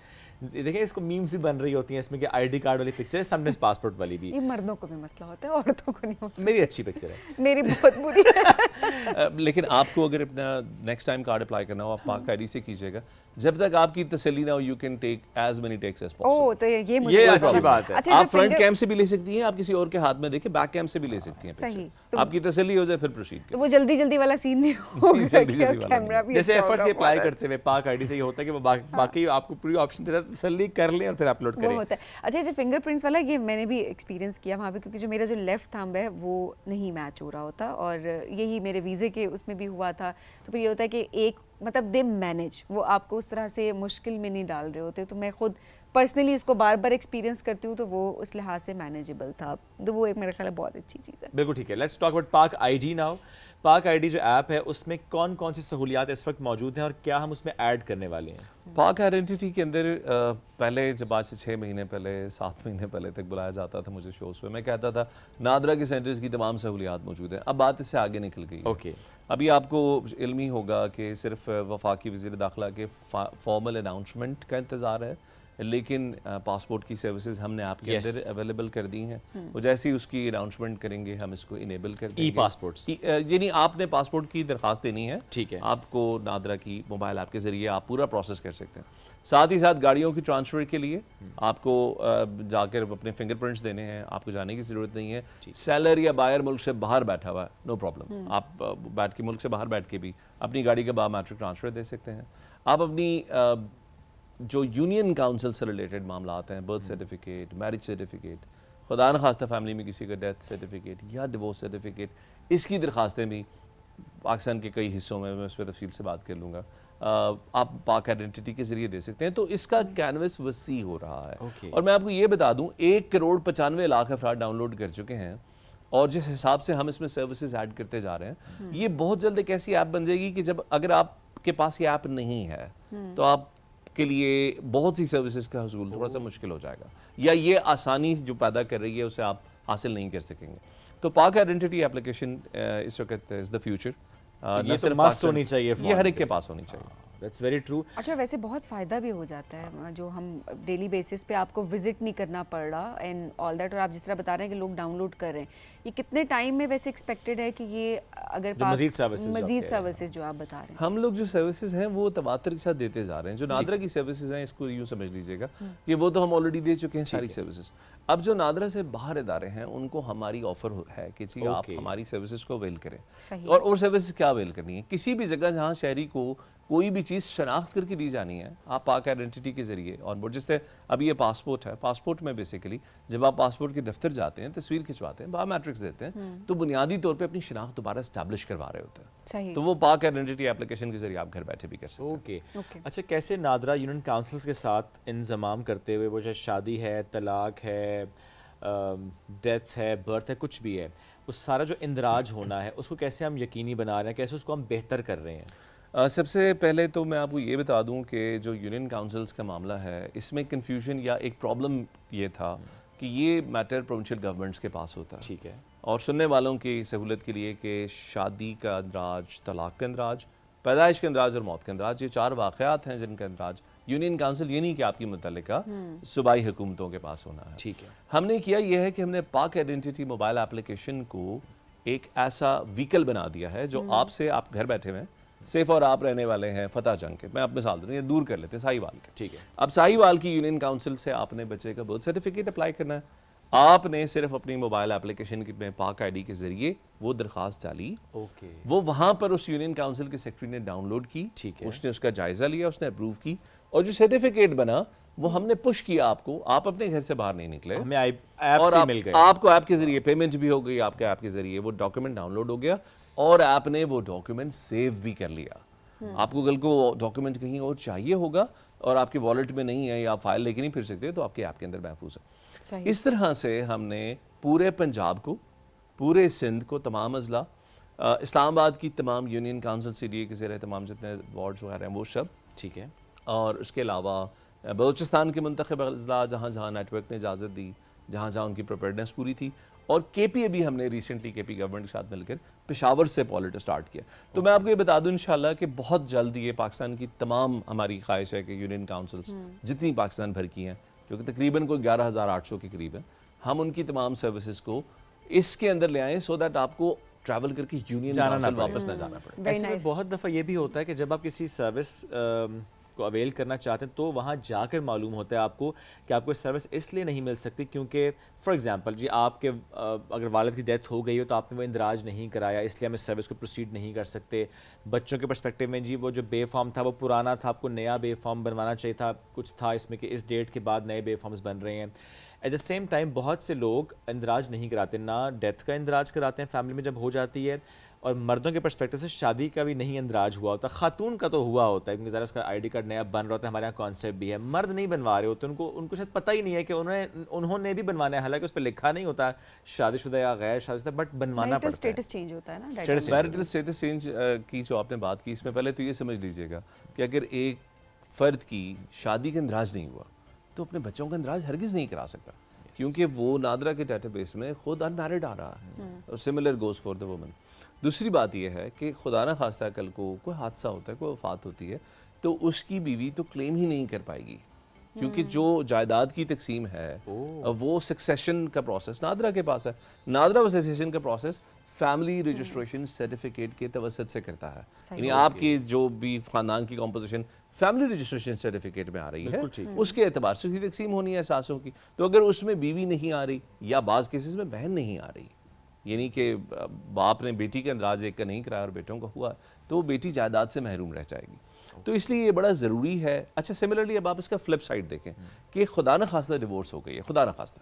[SPEAKER 1] دیکھیں اس کو میمز بھی بن رہی ہوتی ہیں اس میں کہ آئی ڈی کارڈ والی پکچر ہے, سامنے پاسپورٹ والی بھی.
[SPEAKER 3] یہ مردوں کو بھی مسئلہ ہوتا ہے, عورتوں کو نہیں ہوتا.
[SPEAKER 1] میری اچھی پکچر ہے,
[SPEAKER 3] میری بہت بری ہے.
[SPEAKER 6] لیکن آپ کو اگر اپنا نیکسٹ ٹائم کارڈ اپلائی کرنا ہو آپ پاک آئی ڈی سے کیجیے گا, جب تک آپ کی تسلی نہ ہو you can take as many takes as possible.
[SPEAKER 3] تو یہ مجھے
[SPEAKER 1] اچھی بات ہے.
[SPEAKER 6] آپ فرنٹ کیم سے بھی لے سکتی ہیں, آپ کسی اور کے ہاتھ میں دیکھیں, بیک کیم سے بھی لے سکتی ہیں پکچر, آپ کی تسلی ہو جائے پھر پروسیڈ کریں.
[SPEAKER 3] وہ جلدی والا سین نہیں ہوگا, کیمرہ بھی
[SPEAKER 1] جیسے ایفرٹس یہ اپلائی کرتے ہوئے پاک آئی ڈی سے یہ ہوتا ہے کہ وہ باقی آپ کو پوری آپشن دیتا ہے, تسلی کر لیں اور پھر اپلوڈ کریں.
[SPEAKER 3] وہ ہوتا ہے. اچھا جو فنگر پرنٹس والا یہ میں نے بھی ایکسپیرینس کیا وہاں پہ, کیونکہ جو میرا جو لیفٹ تھمب ہے وہ نہیں میچ ہو رہا ہوتا, اور یہی میرے ویزے کے اس میں بھی ہوا تھا. تو پھر یہ ہوتا ہے کہ ایک مطلب دے مینیج, وہ آپ کو اس طرح سے مشکل میں نہیں ڈال رہے ہوتے. تو میں خود پرسنلی اس کو بار بار ایکسپیرینس کرتی ہوں, تو وہ اس لحاظ سے مینیجیبل تھا. تو وہ ایک میرا خیال ہے بہت اچھی چیز ہے.
[SPEAKER 1] بالکل ٹھیک ہے. لیٹس ٹاک اباؤٹ پاک آئی ڈی ناؤ. پاک آئی ڈی جو ایپ ہے اس میں کون کون سی سہولیات اس وقت موجود ہیں اور کیا ہم اس میں ایڈ کرنے والے ہیں؟
[SPEAKER 6] پاک آئیڈینٹی کے اندر پہلے جب آج سے 6 مہینے پہلے 7 مہینے پہلے تک بلایا جاتا تھا مجھے شوز پہ, میں کہتا تھا نادرا کے سینٹرز کی تمام سہولیات موجود ہیں. اب بات اس سے آگے نکل گئی.
[SPEAKER 1] اوکے,
[SPEAKER 6] ابھی آپ کو علم ہی ہوگا کہ صرف وفاقی وزیر داخلہ کے فارمل اناؤنسمنٹ کا انتظار ہے, لیکن پاسپورٹ کی سروسز ہم نے آپ کے اندر اویلیبل کر دی ہیں. وہ جیسے ہی اس کی اناؤنسمنٹ کریں گے ہم اس کو انیبل کر دیں گے.
[SPEAKER 1] ای پاسپورٹس,
[SPEAKER 6] یعنی آپ نے پاسپورٹ کی درخواست دینی ہے,
[SPEAKER 1] ٹھیک ہے,
[SPEAKER 6] آپ کو نادرا کی موبائل ایپ کے ذریعے آپ پورا پروسیس کر سکتے ہیں. ساتھ ہی ساتھ گاڑیوں کی ٹرانسفر کے لیے آپ کو جا کر اپنے فنگر پرنٹس دینے ہیں, آپ کو جانے کی ضرورت نہیں ہے. سیلر یا بائر ملک سے باہر بیٹھا ہوا ہے, نو پرابلم, آپ بیٹھ کے ملک سے باہر بیٹھ کے بھی اپنی گاڑی کا با میٹرک ٹرانسفر دے سکتے ہیں. آپ اپنی جو یونین کاؤنسل سے ریلیٹڈ معاملات ہیں, برتھ سرٹیفکیٹ, میرج سرٹیفکیٹ, خدا نخواستہ فیملی میں کسی کا ڈیتھ سرٹیفکیٹ یا ڈیورس سرٹیفکیٹ, اس کی درخواستیں بھی پاکستان کے کئی حصوں میں اس پہ تفصیل سے بات کر لوں گا, آپ پاک آئیڈینٹی کے ذریعے دے سکتے ہیں. تو اس کا کینوس وسیع ہو رہا ہے. اور میں آپ کو یہ بتا دوں 1,95,00,000 افراد ڈاؤن لوڈ کر چکے ہیں, اور جس حساب سے ہم اس میں سروسز ایڈ کرتے جا رہے ہیں, یہ بہت جلد ایک ایسی ایپ بن جائے گی کہ جب اگر آپ کے پاس یہ ایپ نہیں ہے تو آپ کے لیے بہت سی سروسز کا حصول تھوڑا سا مشکل ہو جائے گا, یا یہ آسانی جو پیدا کر رہی ہے اسے آپ حاصل نہیں کر سکیں گے. تو پاک آئیڈینٹی اپلیکیشن اس وقت از دا فیوچر.
[SPEAKER 1] یہ تو مست ہونی چاہیے,
[SPEAKER 6] یہ ہر ایک کے پاس ہونی چاہیے.
[SPEAKER 1] That's very true.
[SPEAKER 3] اچھا ویسے بہت فائدہ بھی ہو جاتا ہے, جو ہم ڈیلی بیسس پہ آپ کو وزٹ نہیں کرنا پڑ رہا اینڈ آل دیٹ, اور آپ جس طرح بتا رہے ہیں کہ لوگ ڈاؤن لوڈ کر رہے ہیں, یہ کتنے ٹائم میں ویسے ایکسپیکٹڈ ہے کہ یہ اگر مزید سروسز جو آپ بتا رہے ہیں؟
[SPEAKER 6] ہم لوگ جو سروسز ہیں وہ تواتر کے ساتھ دیتے جا رہے ہیں. جو نادرا کی سروسز ہیں اس کو یوں سمجھ لیجیے گا کہ وہ تو ہم آلریڈی دے چکے ہیں ساری سروسز. اب جو نادرا سے باہر ادارے ہیں ان کو ہماری آفر ہے کہ جی آپ ہماری سروسز کو اویل کریں. اور سروسز کیا اویل کرنی ہے؟ کسی بھی جگہ جہاں شہری کو کوئی بھی چیز شناخت کر کے دی جانی ہے, آپ پاک آئیڈینٹی کے ذریعے آن بورڈ. جس سے اب یہ پاسپورٹ ہے, پاسپورٹ میں بیسیکلی جب آپ پاسپورٹ کے دفتر جاتے ہیں, تصویر کھنچواتے ہیں, بایو میٹرکس دیتے ہیں, تو بنیادی طور پہ اپنی شناخت دوبارہ اسٹیبلش کروا رہے ہوتے ہیں. تو وہ پاک آئیڈینٹی اپلیکیشن کے ذریعے آپ گھر بیٹھے بھی کر سکتے ہیں.
[SPEAKER 1] اوکے, اچھا کیسے نادرا یونین کاؤنسلز کے ساتھ انضمام کرتے ہوئے, وہ چاہے شادی ہے, طلاق ہے, ڈیتھ ہے, برتھ ہے, کچھ بھی ہے, اس سارا جو اندراج ہونا ہے اس کو کیسے ہم یقینی بنا رہے ہیں, کیسے اس کو ہم بہتر کر رہے ہیں؟
[SPEAKER 6] سب سے پہلے تو میں آپ کو یہ بتا دوں کہ جو یونین کاؤنسلز کا معاملہ ہے اس میں کنفیوژن یا ایک پرابلم یہ تھا کہ یہ میٹر پروونشل گورنمنٹس کے پاس ہوتا ہے.
[SPEAKER 1] ٹھیک ہے,
[SPEAKER 6] اور سننے والوں کی سہولت کے لیے کہ شادی کا اندراج, طلاق کا اندراج, پیدائش کا اندراج اور موت کا اندراج, یہ 4 واقعات ہیں جن کا اندراج یونین کاؤنسل یہ نہیں کہ آپ کی متعلقہ صوبائی حکومتوں کے پاس ہونا ہے.
[SPEAKER 1] ٹھیک ہے,
[SPEAKER 6] ہم نے کیا یہ ہے کہ ہم نے پاک آئیڈینٹی موبائل اپلیکیشن کو ایک ایسا وہیکل بنا دیا ہے جو آپ سے, آپ گھر بیٹھے ہوئے صرف اور آپ رہنے والے ہیں فتح جنگ کے، میں آپ مثال دوں، یہ دور کر لیتے ہیں ساہیوال کے.
[SPEAKER 1] ٹھیک ہے.
[SPEAKER 6] اب ساہیوال کی یونین کاؤنسل سے آپ نے بچے کا برتھ سرٹیفکیٹ اپلائی کرنا ہے. آپ نے صرف اپنی موبائل اپلیکیشن میں پاک آئی ڈی کے ذریعے وہ درخواست ڈالی.
[SPEAKER 1] اوکے.
[SPEAKER 6] وہ وہاں پر اس یونین کاؤنسل کے سیکرٹری نے ڈاؤن لوڈ کی.
[SPEAKER 1] ٹھیک ہے.
[SPEAKER 6] اس نے اس کا جائزہ لیا، اس نے اپروو کی، اور جو سرٹیفکیٹ بنا وہ ہم نے پش کیا آپ کو. آپ اپنے گھر سے باہر نہیں نکلے،
[SPEAKER 1] ہمیں ایپ
[SPEAKER 6] اور
[SPEAKER 1] سے مل گئے.
[SPEAKER 6] آپ کو ایپ کے ذریعے پیمنٹ بھی ہو گئی، آپ کے ایپ کے ذریعے وہ ڈاکیومنٹ ڈاؤن لوڈ ہو گیا، اور آپ نے وہ ڈاکیومنٹ سیو بھی کر لیا. آپ کو کل کو وہ ڈاکیومنٹ کہیں اور چاہیے ہوگا اور آپ کے والیٹ میں نہیں ہے یا آپ فائل لے کے نہیں پھر سکتے، تو آپ کے ایپ کے اندر محفوظ ہے. اس طرح سے ہم نے پورے پنجاب کو، پورے سندھ کو، تمام اضلاع، اسلام آباد کی تمام union council C D A کے زیر اہتمام جتنے وارڈز وغیرہ ہیں وہ سب.
[SPEAKER 1] ٹھیک ہے.
[SPEAKER 6] اور اس کے علاوہ بلوچستان کے منتخب اضلاع جہاں جہاں نیٹ ورک نے اجازت دی، جہاں جہاں ان کی پریپیئرنیس پوری تھی. اور کے پی ابھی ہم نے ریسنٹلی کے پی گورنمنٹ کے ساتھ مل کر پشاور سے پالٹ اسٹارٹ کیا. تو میں آپ کو یہ بتا دوں انشاءاللہ کہ بہت جلد یہ پاکستان کی تمام، ہماری خواہش ہے کہ یونین کاؤنسلز جتنی پاکستان بھر کی ہیں، جو کہ تقریباً کوئی 11,800 کے قریب ہیں، ہم ان کی تمام سروسز کو اس کے اندر لے آئیں، سو دیٹ آپ کو ٹریول کر کے یونین کاؤنسل واپس نہ جانا پڑے.
[SPEAKER 1] ایسے میں بہت دفعہ یہ بھی ہوتا ہے کہ جب آپ کسی سروس کو اویل کرنا چاہتے ہیں تو وہاں جا کر معلوم ہوتا ہے آپ کو کہ آپ کو سروس اس لیے نہیں مل سکتی کیونکہ فار ایگزامپل جی آپ کے اگر والد کی ڈیتھ ہو گئی ہو تو آپ نے وہ اندراج نہیں کرایا، اس لیے ہم اس سروس کو پروسیڈ نہیں کر سکتے. بچوں کے پرسپیکٹیو میں جی وہ جو بے فارم تھا وہ پرانا تھا، آپ کو نیا بے فارم بنوانا چاہیے تھا، کچھ تھا اس میں کہ اس ڈیٹ کے بعد نئے بے فارمز بن رہے ہیں. ایٹ دا سیم ٹائم بہت سے لوگ اندراج نہیں کراتے، نہ ڈیتھ کا اندراج کراتے ہیں فیملی میں جب ہو جاتی ہے، اور مردوں کے پرسپیکٹیو سے شادی کا بھی نہیں اندراج ہوا ہوتا. خاتون کا تو ہوا ہوتا ہے کیونکہ ذرا اس کا آئی ڈی کارڈ نیا بن رہا ہوتا ہے، ہمارے یہاں کانسیپٹ بھی ہے. مرد نہیں بنوا رہے ہوتے، ان کو شاید پتہ ہی نہیں ہے کہ انہوں نے بھی بنوانا ہے، حالانکہ اس پہ لکھا نہیں ہوتا شادی شدہ یا غیر شادی شدہ، بٹ بنوانا پڑتا ہے.
[SPEAKER 3] اسٹیٹس چینج ہوتا ہے نا.
[SPEAKER 6] میرٹل اسٹیٹس چینج کی جو آپ نے بات کی، اس میں پہلے تو یہ سمجھ لیجئے گا کہ اگر ایک فرد کی شادی کا اندراج نہیں ہوا تو اپنے بچوں کا اندراج ہرگز نہیں کرا سکتا، کیونکہ وہ نادرا کے ڈیٹا بیس میں خود ان میرڈ آ رہا ہے، اور similar goes for the woman. دوسری بات یہ ہے کہ خدا نہ خواستہ کل کو کوئی حادثہ ہوتا ہے، کوئی وفات ہوتی ہے، تو اس کی بیوی تو کلیم ہی نہیں کر پائے گی، کیونکہ جو جائیداد کی تقسیم ہے وہ سکسیشن کا پروسیس نادرا کے پاس ہے. نادرا وہ سکسیشن کا پروسیس فیملی رجسٹریشن سرٹیفکیٹ کے توسط سے کرتا ہے. یعنی آپ کی جو بھی خاندان کی کمپوزیشن فیملی رجسٹریشن سرٹیفکیٹ میں آ رہی ہے، اس کے اعتبار سے اس کی تقسیم ہونی ہے احساسوں کی. تو اگر اس میں بیوی نہیں آ رہی یا بعض کیسز میں بہن نہیں آ رہی، یعنی کہ باپ نے بیٹی کا اندراج ایک کا نہیں کرایا اور بیٹوں کا ہوا، تو وہ بیٹی جائیداد سے محروم رہ جائے گی. تو اس لیے یہ بڑا ضروری ہے. اچھا سملرلی اب آپ اس کا فلپ سائڈ دیکھیں کہ خدا نہ خواستہ ڈیورس ہو گئی ہے، خدا نہ خواستہ،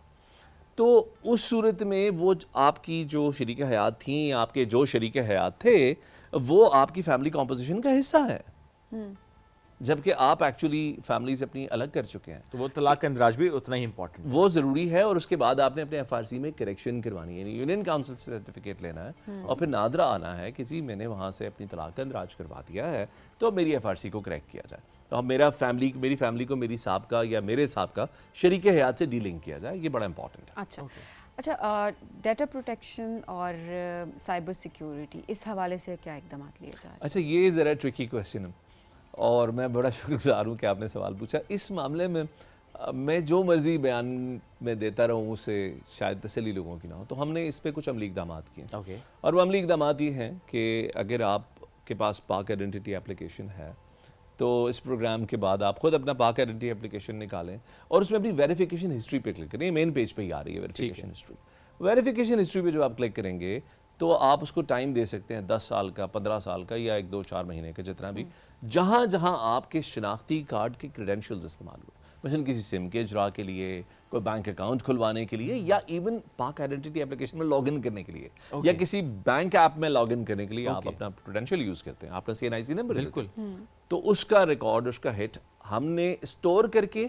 [SPEAKER 6] تو اس صورت میں وہ آپ کی جو شریک حیات تھیں یا آپ کے جو شریک حیات تھے وہ آپ کی فیملی کمپوزیشن کا حصہ ہے، جبکہ آپ ایکچولی فیملی سے اپنی الگ کر چکے ہیں.
[SPEAKER 1] تو وہ طلاق کا اندراج بھی اتنا ہی امپورٹنٹ،
[SPEAKER 6] وہ ضروری ہے. اور اس کے بعد آپ نے اپنے ایف آر سی میں کریکشن کروانی ہے، یعنی یونین کاؤنسل سے سرٹیفکیٹ لینا ہے اور پھر نادرا آنا ہے کہ جی میں نے وہاں سے اپنی طلاق کا اندراج کروا دیا ہے، تو میری ایف آر سی کو کریکٹ کیا جائے، تو اب میری فیملی کو میری سابقہ یا میرے سابقہ شریک حیات سے ڈیلنگ کیا جائے. یہ بڑا امپورٹنٹ ہے.
[SPEAKER 3] اچھا ڈیٹا پروٹیکشن اور سائبر سیکیورٹی، اس حوالے سے کیا اقدامات لیے جائیں؟
[SPEAKER 6] اچھا یہ ذرا ٹرکی کویسچن ہے اور میں بڑا شکر گزار ہوں کہ آپ نے سوال پوچھا. اس معاملے میں میں جو مرضی بیان میں دیتا رہوں اس سے شاید تسلی لوگوں کی نہ ہو، تو ہم نے اس پہ کچھ عملی اقدامات کیے. اور وہ عملی اقدامات یہ ہیں کہ اگر آپ کے پاس پاک آئیڈینٹی اپلیکیشن ہے تو اس پروگرام کے بعد آپ خود اپنا پاک آئیڈینٹی اپلیکیشن نکالیں اور اس میں اپنی ویریفیکیشن ہسٹری پہ کلک کریں. مین پیج پہ ہی آ رہی ہے ویریفیکیشن ہسٹری. ویریفیکیشن ہسٹری پہ جب آپ کلک کریں گے تو آپ اس کو ٹائم دے سکتے ہیں 10 سال کا، 15 سال کا، یا 1 2 4 مہینے کا، جتنا بھی، جہاں جہاں آپ کے شناختی کارڈ کے کریڈینشیلز استعمال ہوئے، مثلا کسی سم کے اجرا کے لیے، کوئی بینک اکاؤنٹ کھلوانے کے لیے، یا ایون پاک آئیڈینٹی اپلیکیشن میں لاگ ان کرنے کے لیے، یا کسی بینک ایپ میں لاگ ان کرنے کے لیے آپ اپنا کریڈینشیل یوز کرتے ہیں، آپ کا CNIC نمبر. بالکل. تو اس کا ریکارڈ، اس کا ہٹ ہم نے اسٹور کر کے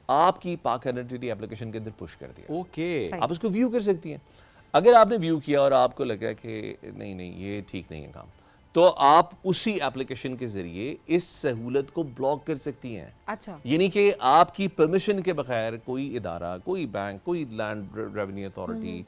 [SPEAKER 6] آپ کی پاک آئیڈینٹی اپلیکیشن کے اندر پش کر دیا.
[SPEAKER 1] اوکے.
[SPEAKER 6] آپ اس کو ویو کر سکتی ہیں. اگر آپ نے ویو کیا اور آپ کو لگا کہ نہیں یہ ٹھیک نہیں ہے کام، تو آپ اسی اپلیکیشن کے ذریعے اس سہولت کو بلاک کر سکتی ہیں.
[SPEAKER 3] اچھا.
[SPEAKER 6] یعنی کہ آپ کی پرمیشن کے بغیر کوئی ادارہ، کوئی بینک، کوئی لینڈ ریونیو اتھارٹی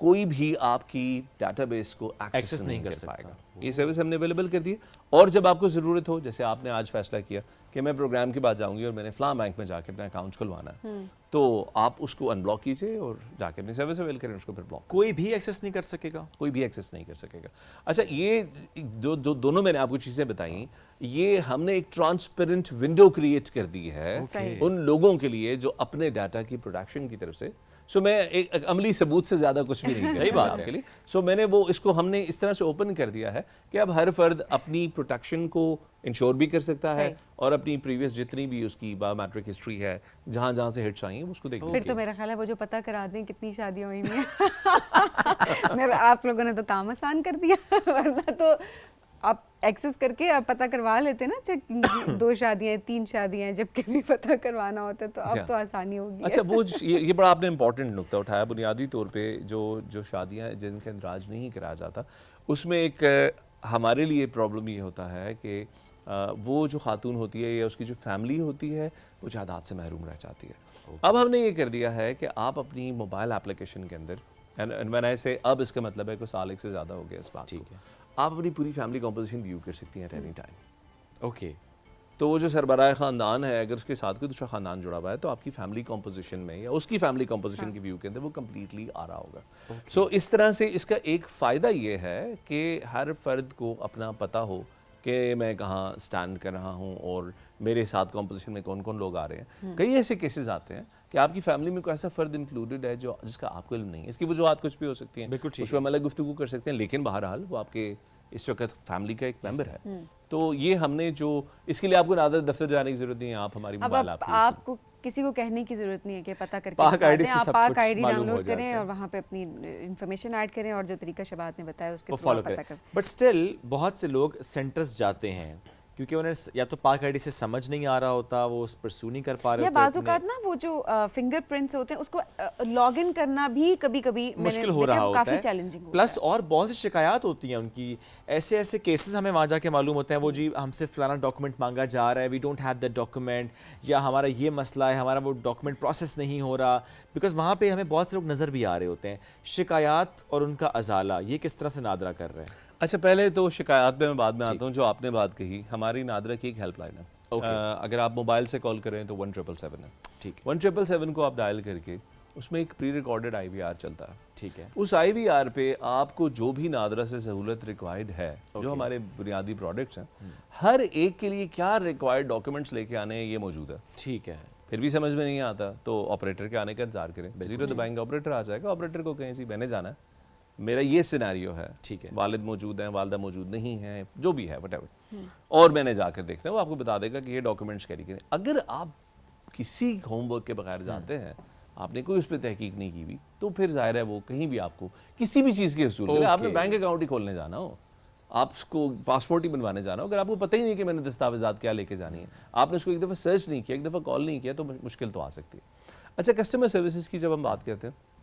[SPEAKER 6] کوئی بھی آپ کی ڈیٹا بیس کو ایکسیس نہیں کر پائے گا. یہ سروس ہم نے اویلیبل کر دی ہے. اور جب آپ کو ضرورت ہو, جیسے آپ نے آج فیصلہ کیا کہ میں پروگرام کے بعد جاؤں گی اور میں نے فلاں بینک میں جا کے اپنا اکاؤنٹ کھلوانا ہے, تو آپ اس کو ان بلاک کیجئے اور جا کے اپنی سروس اویل کریں, اس کو پھر بلاک.
[SPEAKER 1] کوئی بھی ایکسیس نہیں کر سکے گا,
[SPEAKER 6] کوئی بھی ایکسیس نہیں کر سکے گا. اچھا, یہ جو دونوں میں نے آپ کو چیزیں بتائیں, یہ ہم نے ایک ٹرانسپیرنٹ ونڈو کریٹ کر دی ہے ان لوگوں کے لیے جو اپنے ڈاٹا کی پروڈکشن کی طرف سے. سو میں ایک عملی ثبوت سے زیادہ کچھ بھی نہیں
[SPEAKER 1] صحیح بات ہے.
[SPEAKER 6] سو میں نے وہ اس کو ہم نے اس طرح سے اوپن کر دیا ہے کہ اب ہر فرد اپنی پروٹیکشن کو انشور بھی کر سکتا ہے اور اپنی پریویس جتنی بھی اس کی بایو میٹرک ہسٹری ہے, جہاں جہاں سے ہٹس آئی ہیں اس کو دیکھ
[SPEAKER 3] پھر تو میرا خیال ہے وہ جو پتہ کرا دیں کتنی شادیاں ہوئی ہیں, آپ لوگوں نے تو کام آسان کر دیا, ورنہ تو آپ ایکسس کر کے آپ پتہ کروا لیتے نا, 2 شادیاں 3 شادیاں جب کبھی پتہ کروانا ہوتا ہے تو اب تو آسانی ہوگی.
[SPEAKER 6] اچھا, وہ یہ بڑا آپ نے امپورٹنٹ نقطہ اٹھایا. بنیادی طور پہ جو شادیاں جن کا اندراج نہیں کرایا جاتا, اس میں ایک ہمارے لیے پرابلم یہ ہوتا ہے کہ وہ جو خاتون ہوتی ہے یا اس کی جو فیملی ہوتی ہے وہ جائیداد سے محروم رہ جاتی ہے. اب ہم نے یہ کر دیا ہے کہ آپ اپنی موبائل اپلیکیشن کے اندر, اینڈ when I say اب اس کا مطلب ہے کہ سال 1 سے زیادہ ہو گیا اس بات کو, آپ اپنی پوری فیملی کمپوزیشن ویو کر سکتی ہیں ایٹ اینی ٹائم.
[SPEAKER 1] اوکے,
[SPEAKER 6] تو وہ جو سربراہ خاندان ہے, اگر اس کے ساتھ کوئی دوسرا خاندان جڑا ہوا ہے تو آپ کی فیملی کمپوزیشن میں یا اس کی فیملی کمپوزیشن کی ویو کے اندر وہ کمپلیٹلی آ رہا ہوگا. سو اس طرح سے اس کا ایک فائدہ یہ ہے کہ ہر فرد کو اپنا پتہ ہو کہ میں کہاں سٹینڈ کر رہا ہوں اور میرے ساتھ کمپوزیشن میں کون کون لوگ آ رہے ہیں. کئی ایسے کیسز آتے ہیں کہ آپ کی فیملی میں کوئی ایسا فرد انکلوڈڈ ہے جس کا آپ کو علم نہیں ہے. اس کی وجوہات کچھ بھی ہو سکتی ہیں, اس پہ ہم الگ گفتگو کر سکتے ہیں, لیکن بہرحال وہ آپ کے اس وقت فیملی کا ایک ممبر ہے. تو یہ ہم نے جو اس کے لیے آپ کو نادر دفتر جانے کی ضرورت نہیں ہے, آپ ہماری موبائل
[SPEAKER 3] آپ کو کسی کو کہنے کی ضرورت نہیں ہے کہ پتہ کر کے آپ پاک آئی ڈی ڈاؤن لوڈ کریں اور وہاں پہ اپنی انفارمیشن ایڈ کریں اور جو طریقہ شبات نے بتایا اس کے
[SPEAKER 1] فالو کریں. بٹ اسٹل بہت سے لوگ سینٹرز جاتے ہیں کیونکہ انہیں یا تو پاک آئی ڈی سے سمجھ نہیں آ رہا ہوتا, وہ اس پرسو نہیں کر پا رہے ہوتے,
[SPEAKER 3] یا بعض اوقات نا وہ جو فنگر پرنٹس ہوتے ہیں اس کو لاگ ان کرنا بھی کبھی کبھی
[SPEAKER 1] مشکل ہو رہا ہوتا
[SPEAKER 3] کافی
[SPEAKER 1] ہے.
[SPEAKER 3] چیلنجنگ ہوتا ہے.
[SPEAKER 1] پلس اور بہت سی شکایات ہوتی ہیں ان کی, ایسے کیسز ہمیں وہاں جا کے معلوم ہوتے ہیں, وہ جی ہم سے فلانا ڈاکومنٹ مانگا جا رہا ہے, we don't have that document, یا ہمارا یہ مسئلہ ہے, ہمارا وہ ڈاکومنٹ پروسیس نہیں ہو رہا, بیکاز وہاں پہ ہمیں بہت سے لوگ نظر بھی آ رہے ہوتے ہیں. شکایات اور ان کا ازالہ یہ کس طرح سے نادرا کر رہے ہیں؟
[SPEAKER 6] اچھا, پہلے تو شکایات پہ میں بعد میں آتا ہوں. جو آپ نے بات کہی, ہماری نادرا کی ایک ہیلپ لائن ہے. اگر آپ موبائل سے کال کریں تو 1777 ہے.
[SPEAKER 1] ٹھیک,
[SPEAKER 6] 1777 کو آپ ڈائل کر کے اس میں ایک پری ریکارڈڈ IVR چلتا ہے.
[SPEAKER 1] ٹھیک ہے,
[SPEAKER 6] اس IVR پہ آپ کو جو بھی نادرا سے سہولت ریکوائرڈ ہے, جو ہمارے بنیادی پروڈکٹس ہیں, ہر ایک کے لیے کیا ریکوائرڈ ڈاکیومنٹس لے کے آنے ہیں یہ موجود ہے.
[SPEAKER 1] ٹھیک ہے,
[SPEAKER 6] پھر بھی سمجھ میں نہیں آتا تو آپریٹر کے آنے کا انتظار کریں. 0 دبائیں گے, آپریٹر آ جائے گا. آپریٹر کو کہیں سی میں نے جانا ہے, میرا یہ سینیریو ہے,
[SPEAKER 1] ٹھیک ہے,
[SPEAKER 6] والد موجود ہیں, والدہ موجود نہیں ہیں, جو بھی ہے وٹ ایور, اور میں نے جا کر دیکھنا ہے, وہ آپ کو بتا دے گا کہ یہ ڈاکیومنٹس کیری کریں. اگر آپ کسی ہوم ورک کے بغیر جاتے ہیں, آپ نے کوئی اس پہ تحقیق نہیں کی بھی, تو پھر ظاہر ہے وہ کہیں بھی آپ کو کسی بھی چیز کے حصول ہے, آپ نے بینک اکاؤنٹ ہی کھولنے جانا ہو, آپ اس کو پاسپورٹ ہی بنوانے جانا ہو, اگر آپ کو پتہ ہی نہیں کہ میں نے دستاویزات کیا لے کے جانی ہے, آپ نے اس کو ایک دفعہ سرچ نہیں کیا, ایک دفعہ کال نہیں کیا, تو مشکل تو آ سکتی ہے. اچھا, کسٹمر سروسز کی جب ہم بات کرتے ہیں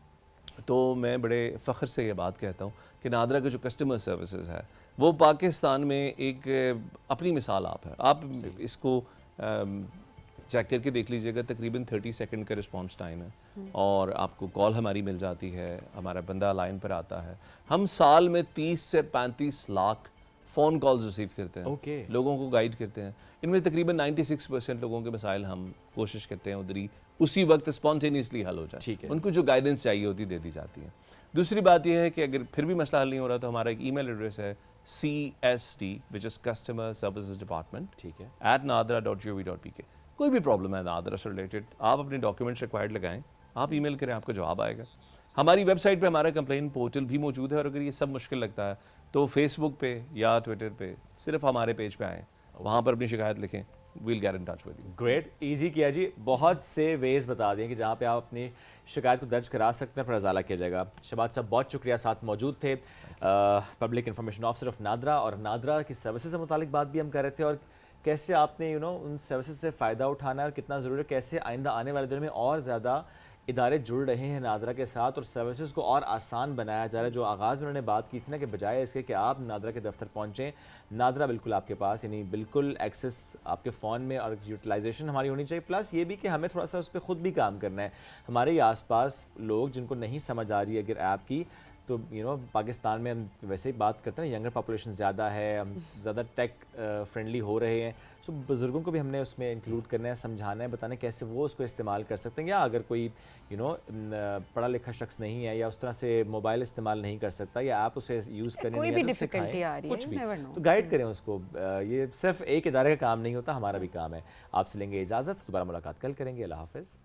[SPEAKER 6] تو میں بڑے فخر سے یہ بات کہتا ہوں کہ نادرا کا جو کسٹمر سروسز ہے وہ پاکستان میں ایک اپنی مثال آپ ہے. آپ اس کو چیک کر کے دیکھ لیجئے گا, تقریباً 30 سیکنڈ کا رسپانس ٹائم ہے, اور آپ کو کال ہماری مل جاتی ہے, ہمارا بندہ لائن پر آتا ہے. ہم سال میں 30 سے 35 لاکھ فون کالز ریسیو کرتے ہیں, لوگوں کو گائیڈ کرتے ہیں. ان میں تقریباً 96% لوگوں کے مسائل ہم کوشش کرتے ہیں ادھر ہی اسی وقت اسپونٹینیسلی حل ہو جائے. ان کو جو گائیڈنس چاہیے ہوتی دے دی جاتی ہے. دوسری بات یہ ہے کہ اگر پھر بھی مسئلہ حل نہیں ہو رہا تو ہمارا ایک ای میل ایڈریس ہے CSD which is Customer Services Department, ٹھیک ہے, @nadra.gov.pk. کوئی بھی پرابلم ہے نادرا سے ریلیٹڈ, آپ اپنے ڈاکیومنٹس ریکوائرڈ لگائیں, آپ ای میل کریں, آپ کو جواب آئے گا. ہماری ویب سائٹ پہ ہمارا کمپلین پورٹل بھی موجود ہے, اور اگر یہ سب مشکل لگتا ہے تو فیس بک پہ یا ٹویٹر پہ صرف ہمارے پیج پہ آئیں, وہاں پر اپنی شکایت لکھیں, we'll get in touch with you.
[SPEAKER 1] Great, easy کیا جی, بہت سے ویز بتا دیں کہ جہاں پہ آپ اپنی شکایت کو درج کرا سکتے ہیں, پھر ازالہ کیا جائے گا. شہباز صاحب بہت شکریہ, ساتھ موجود تھے, public information officer of NADRA, اور نادرا کی سروسز سے متعلق بات بھی ہم کر رہے تھے, اور کیسے آپ نے ان سروسز سے فائدہ اٹھانا ہے اور کتنا ضروری ہے, کیسے آئندہ آنے والے دنوں میں اور زیادہ ادارے جڑ رہے ہیں نادرا کے ساتھ اور سروسز کو اور آسان بنایا جا رہا ہے. جو آغاز میں انہوں نے بات کی تھی نا کہ بجائے اس کے کہ آپ نادرا کے دفتر پہنچیں, نادرا بالکل آپ کے پاس, یعنی بالکل ایکسیس آپ کے فون میں, اور یوٹیلائزیشن ہماری ہونی چاہیے. پلس یہ بھی کہ ہمیں تھوڑا سا اس پہ خود بھی کام کرنا ہے. ہمارے ہی آس پاس لوگ جن کو نہیں سمجھ آ رہی ہے اگر ایپ کی, تو پاکستان میں ہم ویسے ہی بات کرتے ہیں, ینگر پاپولیشن زیادہ ہے, ہم زیادہ ٹیک فرینڈلی ہو رہے ہیں. سو بزرگوں کو بھی ہم نے اس میں انکلوڈ کرنا ہے, سمجھانا ہے, بتانا ہے کیسے وہ اس کو استعمال کر سکتے ہیں. یا اگر کوئی پڑھا لکھا شخص نہیں ہے یا اس طرح سے موبائل استعمال نہیں کر سکتا یا ایپ اسے یوز کرنے
[SPEAKER 3] کوئی
[SPEAKER 1] نہیں
[SPEAKER 3] بھی
[SPEAKER 1] آتا,
[SPEAKER 3] ڈفیکلٹی آ رہی ہے,
[SPEAKER 1] کچھ بھی,
[SPEAKER 3] never know.
[SPEAKER 1] تو گائیڈ کریں اس کو. یہ صرف ایک ادارے کا کام نہیں ہوتا, ہمارا بھی کام ہے. آپ سے لیں گے اجازت, دوبارہ ملاقات کل کریں گے. اللہ حافظ.